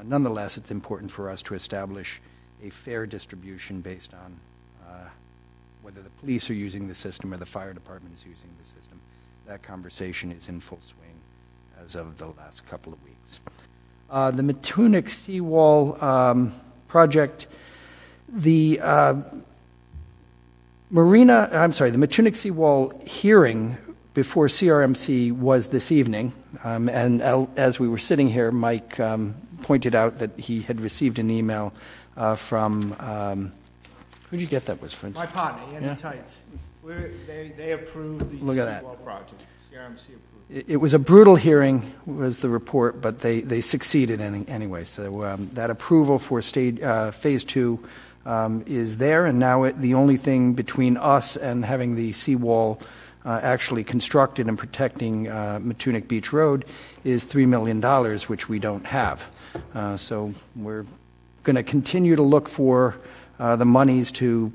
Nonetheless, it's important for us to establish a fair distribution based on whether the police are using the system or the fire department is using the system. That conversation is in full swing as of the last couple of weeks. The Matunic seawall project, the Matunic seawall hearing before CRMC was this evening, and as we were sitting here, Mike pointed out that he had received an email from, who did you get that was from? My partner, Andy Tights. They approved the seawall project. CRMC approved. It was a brutal hearing, was the report, but they succeeded anyway. So that approval for phase 2 is there, and now the only thing between us and having the seawall actually constructed and protecting Matunic Beach Road is $3 million, which we don't have. So we're going to continue to look for the monies to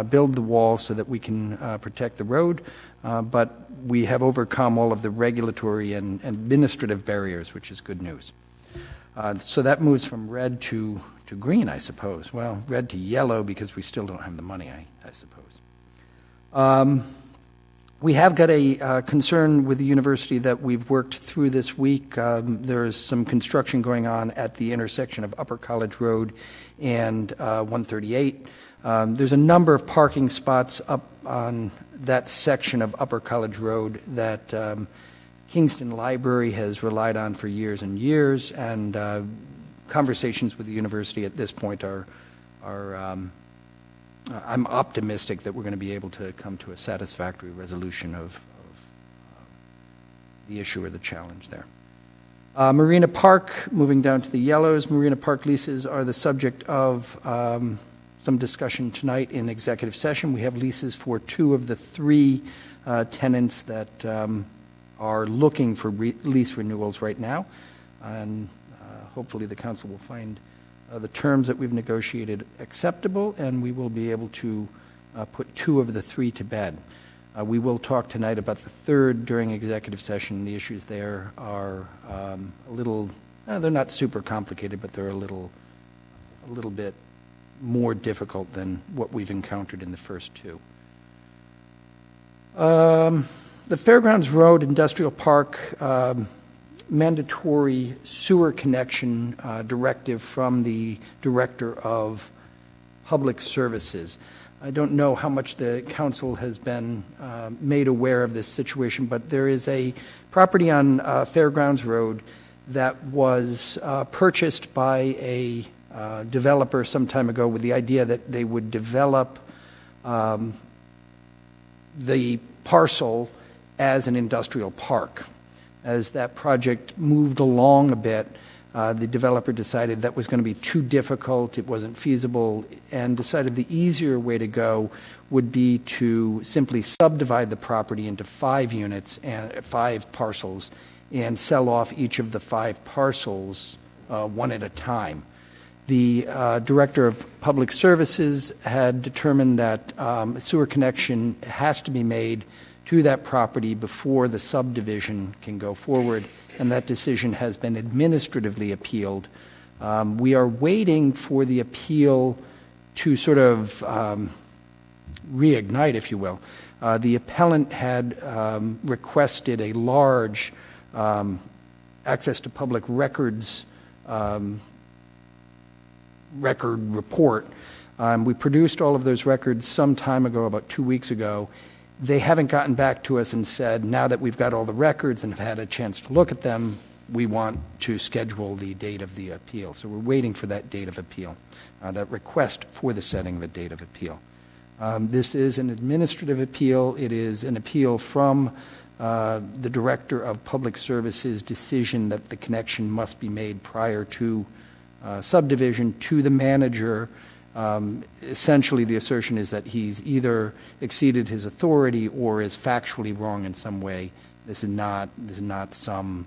build the wall so that we can protect the road, but we have overcome all of the regulatory and administrative barriers, which is good news. So that moves from red to green, I suppose. Well, red to yellow because we still don't have the money, I suppose. We have got a concern with the university that we've worked through this week. There's some construction going on at the intersection of Upper College Road and 138. There's a number of parking spots up on that section of Upper College Road that Kingston Library has relied on for years and years, and conversations with the university at this point are I'm optimistic that we're going to be able to come to a satisfactory resolution of the issue or the challenge there. Marina Park, moving down to the yellows, Marina Park leases are the subject of some discussion tonight in executive session. We have leases for 2 of the 3 tenants that are looking for lease renewals right now, and hopefully the council will find the terms that we've negotiated acceptable, and we will be able to put 2 of the 3 to bed. We will talk tonight about the 3rd during executive session. The issues there are a little, they're not super complicated, but they're a little bit more difficult than what we've encountered in the first 2. The Fairgrounds Road Industrial Park mandatory sewer connection directive from the Director of Public Services. I don't know how much the council has been made aware of this situation, but there is a property on Fairgrounds Road that was purchased by a developer some time ago with the idea that they would develop the parcel as an industrial park. As that project moved along a bit, the developer decided that was going to be too difficult, it wasn't feasible, and decided the easier way to go would be to simply subdivide the property into 5 units and 5 parcels and sell off each of the 5 parcels one at a time. The Director of Public Services had determined that a sewer connection has to be made to that property before the subdivision can go forward, and that decision has been administratively appealed. We are waiting for the appeal to sort of reignite, if you will. The appellant had requested a large access to public records record report. We produced all of those records some time ago, about 2 weeks ago. They haven't gotten back to us and said, now that we've got all the records and have had a chance to look at them, we want to schedule the date of the appeal. So we're waiting for that date of appeal, that request for the setting the date of appeal. This is an administrative appeal. It is an appeal from the Director of Public Services' decision that the connection must be made prior to subdivision to the manager. Essentially, the assertion is that he's either exceeded his authority or is factually wrong in some way. This is not some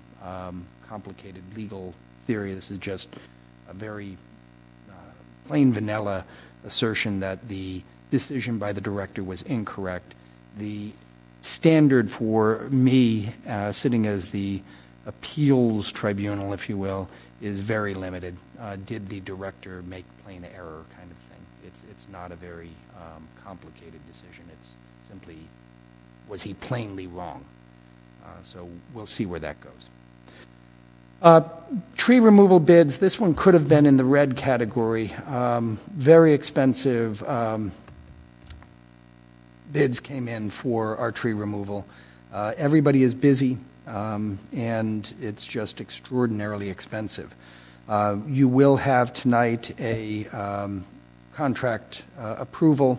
complicated legal theory. This is just a very plain vanilla assertion that the decision by the director was incorrect. The standard for me, sitting as the appeals tribunal, if you will, is very limited. Did the director make plain error kind of thing? It's not a very complicated decision. It's simply, was he plainly wrong? So we'll see where that goes. Tree removal bids, this one could have been in the red category. Very expensive bids came in for our tree removal. Everybody is busy, and it's just extraordinarily expensive. You will have tonight a contract approval.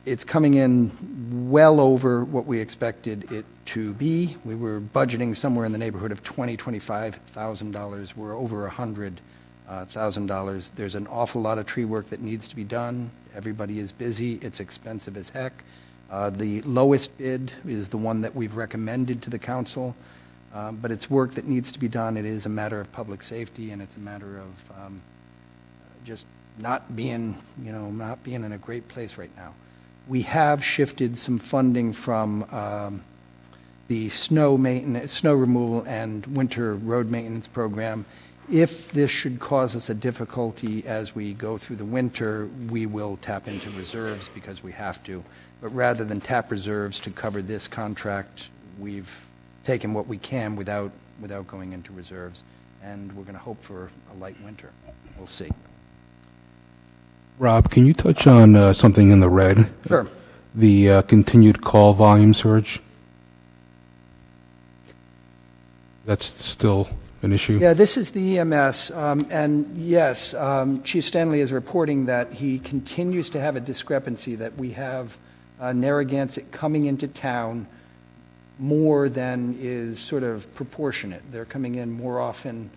It's coming in well over what we expected it to be. We were budgeting somewhere in the neighborhood of $20,000-$25,000. We're over $100,000. There's an awful lot of tree work that needs to be done. Everybody is busy. It's expensive as heck. The lowest bid is the one that we've recommended to the council, but it's work that needs to be done. It is a matter of public safety, and it's a matter of just not being in a great place right now. We have shifted some funding from the snow removal and winter road maintenance program. If this should cause us a difficulty as we go through the winter, we will tap into reserves because we have to. But rather than tap reserves to cover this contract, we've taken what we can without going into reserves, and we're going to hope for a light winter. We'll see. Rob, can you touch on something in the red? Sure. The continued call volume surge. That's still an issue? Yeah, this is the EMS, and yes, Chief Stanley is reporting that he continues to have a discrepancy, that we have Narragansett coming into town more than is sort of proportionate. They're coming in more often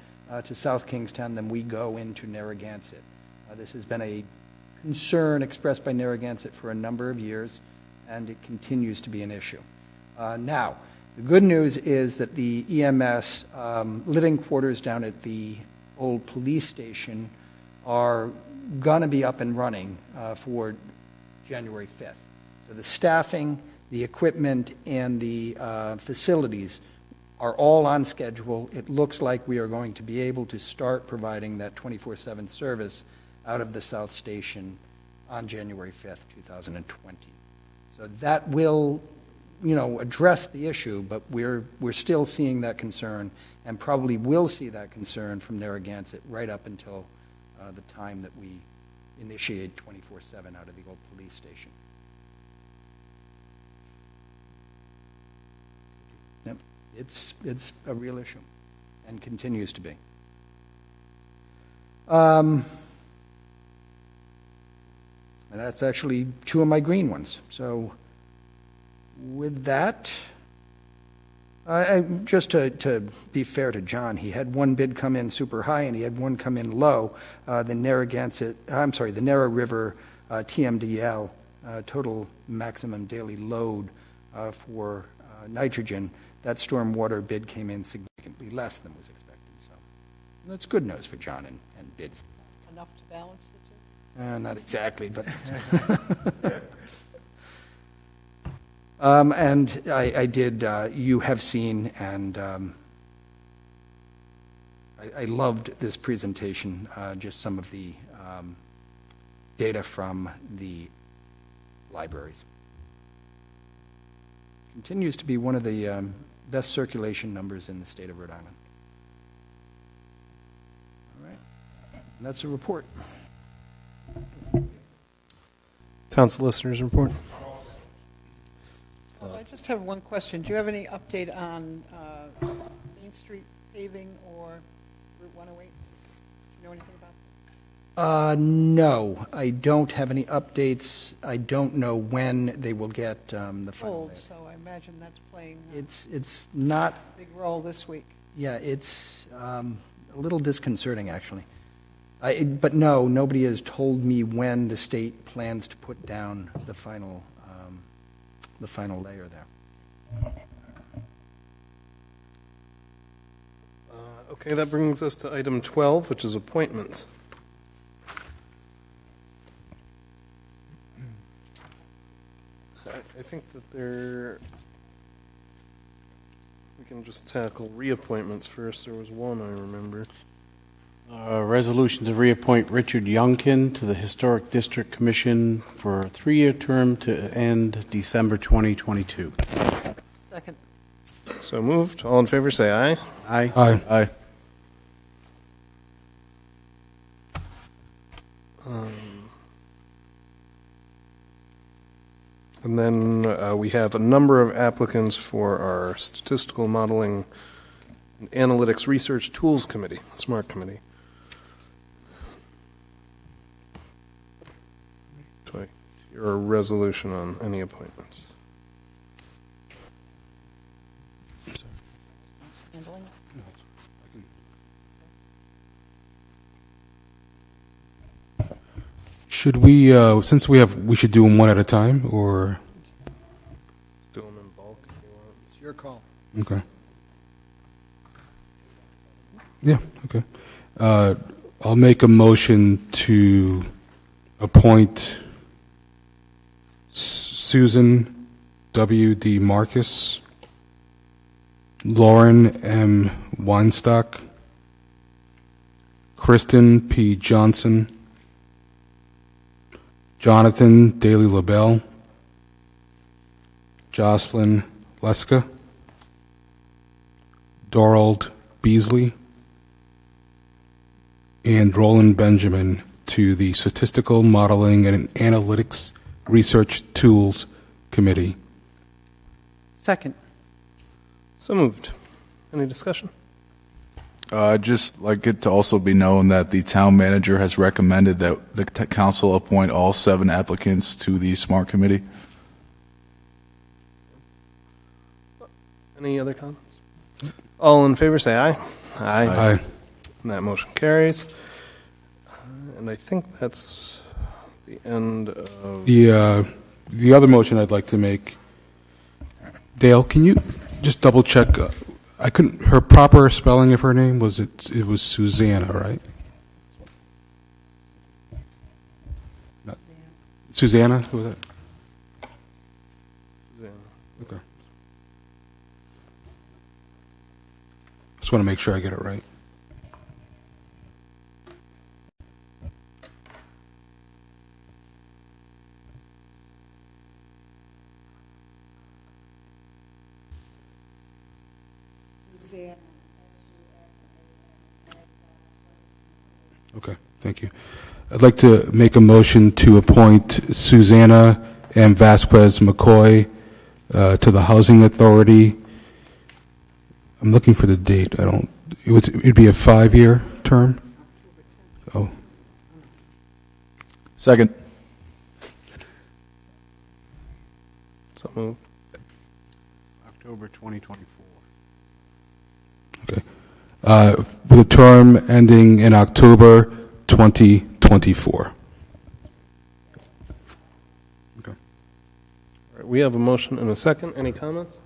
to South Kingstown than we go into Narragansett. This has been a concern expressed by Narragansett for a number of years, and it continues to be an issue. Now, the good news is that the EMS living quarters down at the old police station are going to be up and running for January 5th. So the staffing, the equipment, and the facilities are all on schedule. It looks like we are going to be able to start providing that 24/7 service out of the South Station on January 5th, 2020. So that will, address the issue, but we're still seeing that concern, and probably will see that concern from Narragansett right up until the time that we initiated 24/7 out of the old police station. Yep, it's a real issue and continues to be. And that's actually two of my green ones. So with that, just to be fair to John, he had one bid come in super high and he had one come in low. The Narra River TMDL, total maximum daily load for nitrogen, that stormwater bid came in significantly less than was expected. So that's good news for John and bids. Enough to balance the two? Not exactly, but... and I did, you have seen, and I loved this presentation, just some of the data from the libraries. Continues to be one of the best circulation numbers in the state of Rhode Island. All right, and that's a report. Town Solicitor's report. I just have one question. Do you have any update on Main Street paving or Route 108? Do you know anything about that? No, I don't have any updates. I don't know when they will get the final. Old, so I imagine that's playing It's not. a big role this week. Yeah, it's a little disconcerting, actually. But no, nobody has told me when the state plans to put down the final layer there. Okay, that brings us to item 12, which is appointments. I think that we can just tackle reappointments first. There was one I remember. Resolution to reappoint Richard Youngkin to the Historic District Commission for a 3-year term to end December 2022. Second. So moved. All in favor, say aye. Aye. Aye. Aye. And then we have a number of applicants for our Statistical Modeling and Analytics Research Tools Committee, SMART Committee. So your resolution on any appointments. Should we, since we should do them one at a time, or? Do them in bulk if you want. It's your call. Okay. Yeah, okay. I'll make a motion to appoint Susan W. D. Marcus, Lauren M. Weinstock, Kristen P. Johnson, Jonathan Daly LaBelle, Jocelyn Leska, Dorald Beasley, and Roland Benjamin to the Statistical Modeling and Analytics Research Tools Committee. Second. So moved. Any discussion? I'd just like it to also be known that the town manager has recommended that the council appoint all 7 applicants to the SMART committee. Any other comments? All in favor, say aye. Aye. Aye. And that motion carries. And I think that's the end of... The other motion I'd like to make, Dale, can you just double check? I couldn't. Her proper spelling of her name was it was Susanna, right? Not, Susanna? Who was that? Susanna. Okay. Just want to make sure I get it right. Okay, thank you. I'd like to make a motion to appoint Susanna M. Vasquez McCoy to the Housing Authority. I'm looking for the date. It'd be a 5-year term. Oh. Second. So moved. October 2024. Okay. With a term ending in October 2024. All right, we have a motion and a second. Any comments?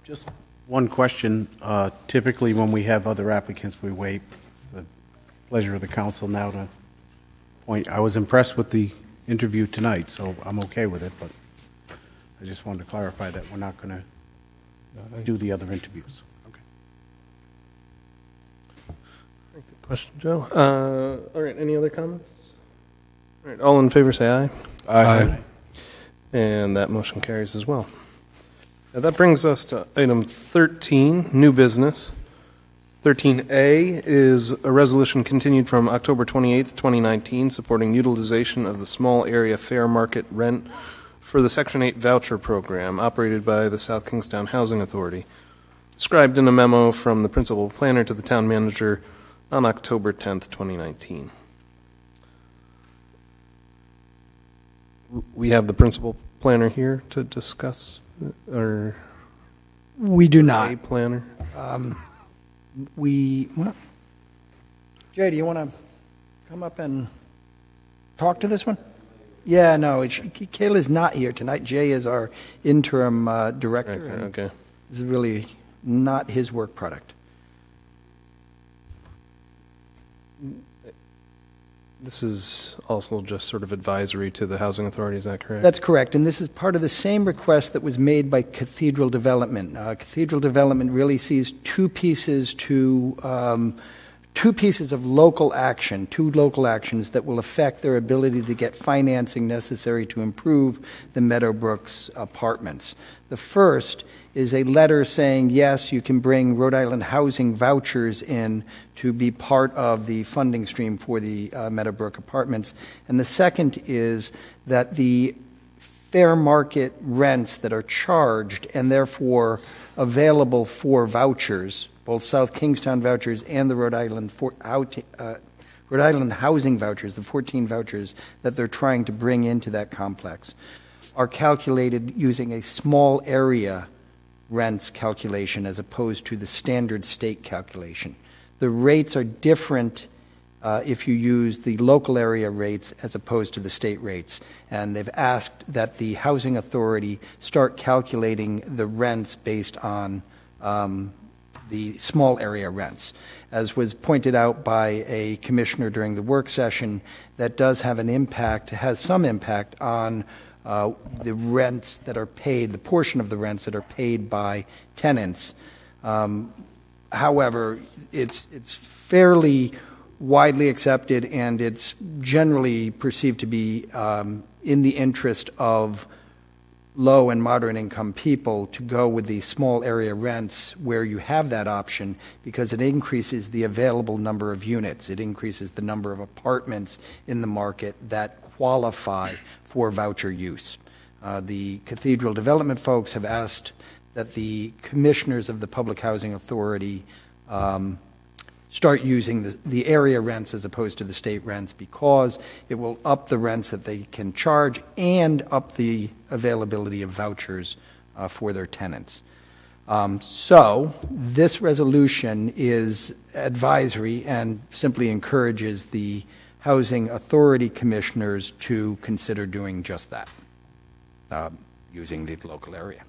Just one question. Typically, when we have other applicants, we wait. It's the pleasure of the council now to point. I was impressed with the interview tonight, so I'm okay with it, but I just wanted to clarify that we're not going to do the other interviews. Okay. Good question, Joe. All right, any other comments? All right, all in favor say aye. Aye. And that motion carries as well. Now that brings us to item 13, new business. 13A is a resolution continued from October 28th, 2019, supporting utilization of the small area fair market rent for the Section 8 voucher program operated by the South Kingstown Housing Authority, described in a memo from the principal planner to the town manager on October 10th, 2019. We have the principal planner here to discuss, or We do not. a planner. Jay, do you want to come up and talk to this one? Yeah, no, Kayla's not here tonight. Jay is our interim director. and Okay. This is really not his work product. This is also just sort of advisory to the housing authority, is that correct? That's correct, and this is part of the same request that was made by Cathedral Development. Cathedral Development really sees two pieces of local action, two local actions that will affect their ability to get financing necessary to improve the Meadowbrooks apartments. The first is a letter saying, yes, you can bring Rhode Island housing vouchers in to be part of the funding stream for the Meadowbrook apartments. And the second is that the fair market rents that are charged and therefore available for vouchers, both South Kingstown vouchers and the Rhode Island housing vouchers, the 14 vouchers that they're trying to bring into that complex, are calculated using a small area rents calculation as opposed to the standard state calculation. The rates are different if you use the local area rates as opposed to the state rates. And they've asked that the housing authority start calculating the rents based on the small area rents. As was pointed out by a commissioner during the work session, that does have an impact, has some impact on the rents that are paid, the portion of the rents that are paid by tenants. However, it's fairly widely accepted, and it's generally perceived to be in the interest of low and moderate income people to go with the small area rents where you have that option, because it increases the available number of units. It increases the number of apartments in the market that qualify for voucher use. The Cathedral Development folks have asked that the commissioners of the Public Housing Authority start using the area rents as opposed to the state rents, because it will up the rents that they can charge and up the availability of vouchers for their tenants. So this resolution is advisory and simply encourages the Housing Authority commissioners to consider doing just that, using the local area.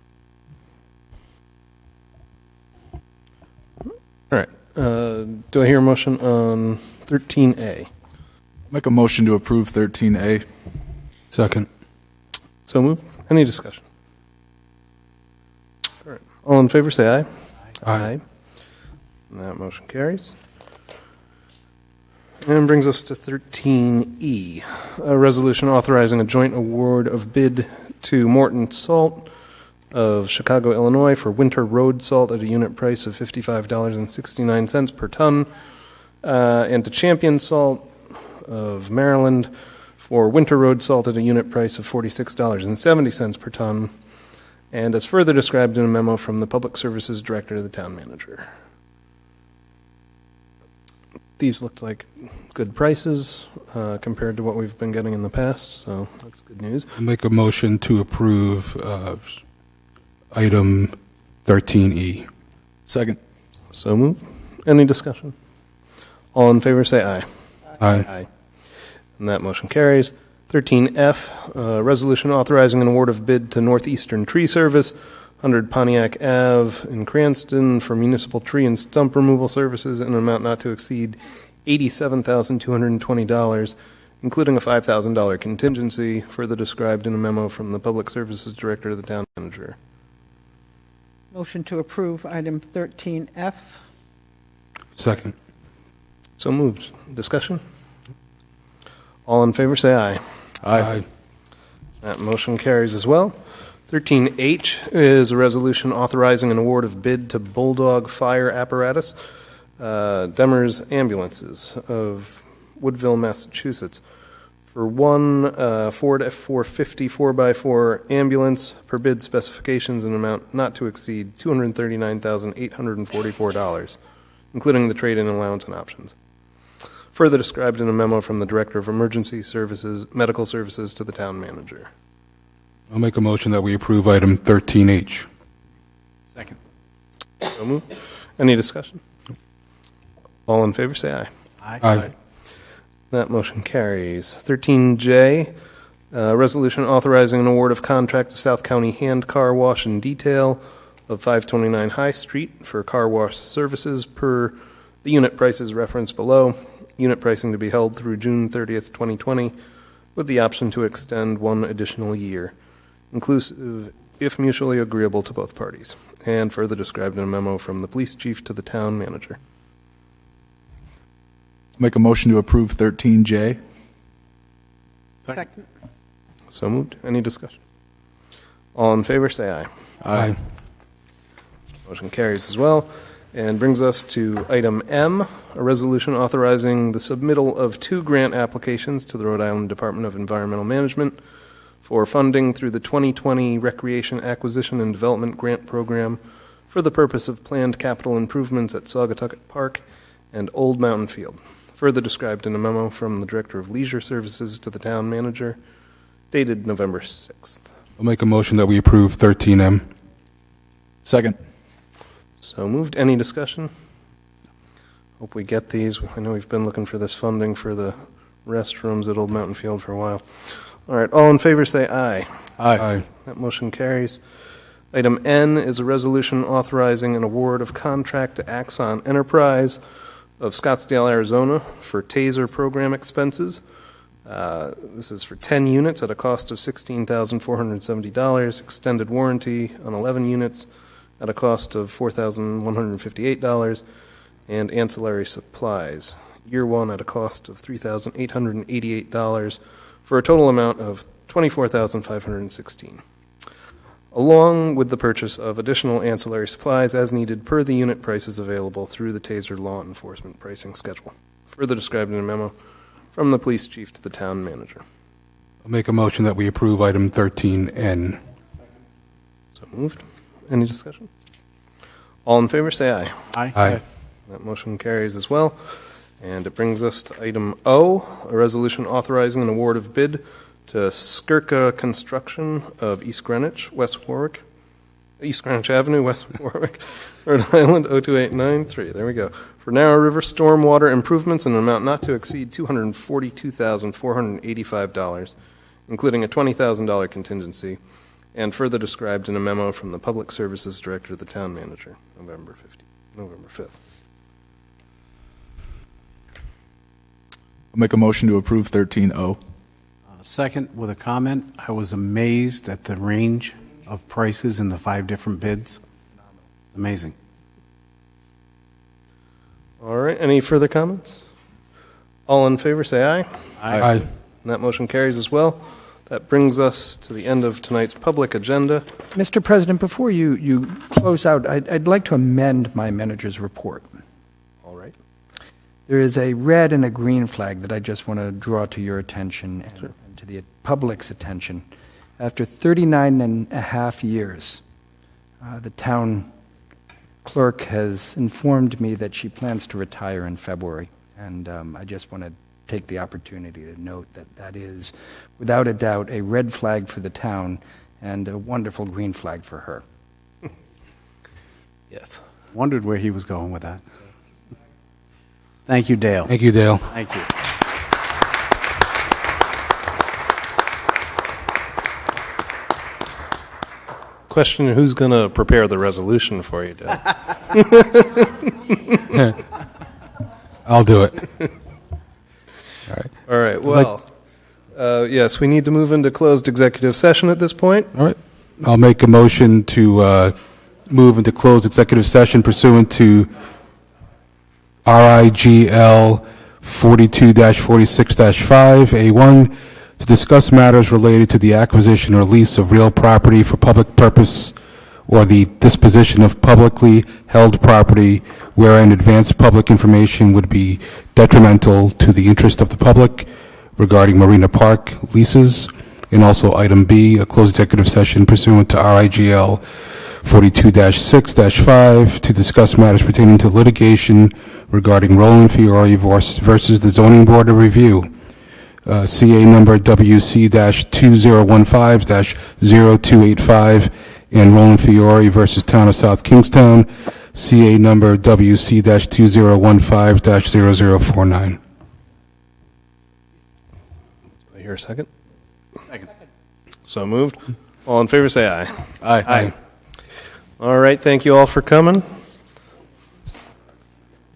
All right. Do I hear a motion on 13A? Make a motion to approve 13A. Second. So moved. Any discussion? All right. All in favor say aye. Aye. And that motion carries. And brings us to 13E, a resolution authorizing a joint award of bid to Morton Salt of Chicago, Illinois for winter road salt at a unit price of $55.69 per ton, and to Champion Salt of Maryland for winter road salt at a unit price of $46.70 per ton, and as further described in a memo from the Public Services Director to the Town Manager. These looked like good prices compared to what we've been getting in the past, so that's good news. I'll make a motion to approve item 13E. Second. So moved. Any discussion? All in favor say aye. Aye. And that motion carries. 13F, resolution authorizing an award of bid to Northeastern Tree Service, 100 Pontiac Ave in Cranston for municipal tree and stump removal services in an amount not to exceed $87,220, including a $5,000 contingency, further described in a memo from the Public Services Director to the Town Manager. Motion to approve item 13F. Second. So moved. Discussion? All in favor say aye. Aye. That motion carries as well. 13H is a resolution authorizing an award of bid to Bulldog Fire Apparatus, Demers Ambulances of Woodville, Massachusetts, for one Ford F450 4x4 ambulance per bid specifications in an amount not to exceed $239,844, including the trade-in allowance and options. Further described in a memo from the Director of Emergency Services, Medical Services to the Town Manager. I'll make a motion that we approve item 13H. Second. So moved. Any discussion? All in favor, say aye. Aye. That motion carries. 13J, resolution authorizing an award of contract to South County Hand Car Wash and Detail of 529 High Street for car wash services per the unit prices referenced below. Unit pricing to be held through June 30th, 2020, with the option to extend one additional year, inclusive if mutually agreeable to both parties, and further described in a memo from the police chief to the town manager. Make a motion to approve 13J. Second. So moved. Any discussion? All in favor, say aye. Aye. Motion carries as well, and brings us to item M, a resolution authorizing the submittal of 2 grant applications to the Rhode Island Department of Environmental Management for funding through the 2020 Recreation Acquisition and Development Grant Program for the purpose of planned capital improvements at Saugatucket Park and Old Mountain Field, further described in a memo from the Director of Leisure Services to the Town Manager, dated November 6th. I'll make a motion that we approve 13M. Second. So moved. Any discussion? Hope we get these. I know we've been looking for this funding for the restrooms at Old Mountain Field for a while. All right, all in favor say aye. Aye. That motion carries. Item N is a resolution authorizing an award of contract to Axon Enterprise of Scottsdale, Arizona for TASER program expenses. This is for 10 units at a cost of $16,470, extended warranty on 11 units at a cost of $4,158, and ancillary supplies. Year 1 at a cost of $3,888 for a total amount of $24,516, along with the purchase of additional ancillary supplies as needed per the unit prices available through the TASER law enforcement pricing schedule, further described in a memo from the police chief to the town manager. I'll make a motion that we approve item 13N. So moved. Any discussion? All in favor, say aye. Aye. That motion carries as well. And it brings us to item O, a resolution authorizing an award of bid to Skirka Construction of East Greenwich Avenue, West Warwick, Rhode Island 02893. There we go. For Narrow River stormwater improvements in an amount not to exceed $242,485, including a $20,000 contingency, and further described in a memo from the Public Services Director to the Town Manager, November 5th. I'll make a motion to approve 13O. Second, with a comment, I was amazed at the range of prices in the 5 different bids. Amazing. All right, any further comments? All in favor, say aye. Aye. And that motion carries as well. That brings us to the end of tonight's public agenda. Mr. President, before you close out, I'd like to amend my manager's report. All right. There is a red and a green flag that I just want to draw to your attention and to the public's attention. After 39 and a half years, the town clerk has informed me that she plans to retire in February. And I just want to take the opportunity to note that that is, without a doubt, a red flag for the town and a wonderful green flag for her. Yes. Wondered where he was going with that. Thank you, Dale. Thank you, Dale. Thank you. Question, who's going to prepare the resolution for you, Dale? I'll do it. All right. All right, well, yes, we need to move into closed executive session at this point. All right. I'll make a motion to move into closed executive session pursuant to RIGL 42-46-5A1 to discuss matters related to the acquisition or lease of real property for public purpose or the disposition of publicly held property wherein advanced public information would be detrimental to the interest of the public regarding Marina Park leases. And also item B, a closed executive session pursuant to RIGL 42-6-5 to discuss matters pertaining to litigation regarding Roland Fiore versus the Zoning Board of Review. CA number WC-2015-0285 and Roland Fiore versus Town of South Kingstown, CA number WC-2015-0049. I hear a second? Second. So moved. All in favor, say aye. Aye. All right, thank you all for coming.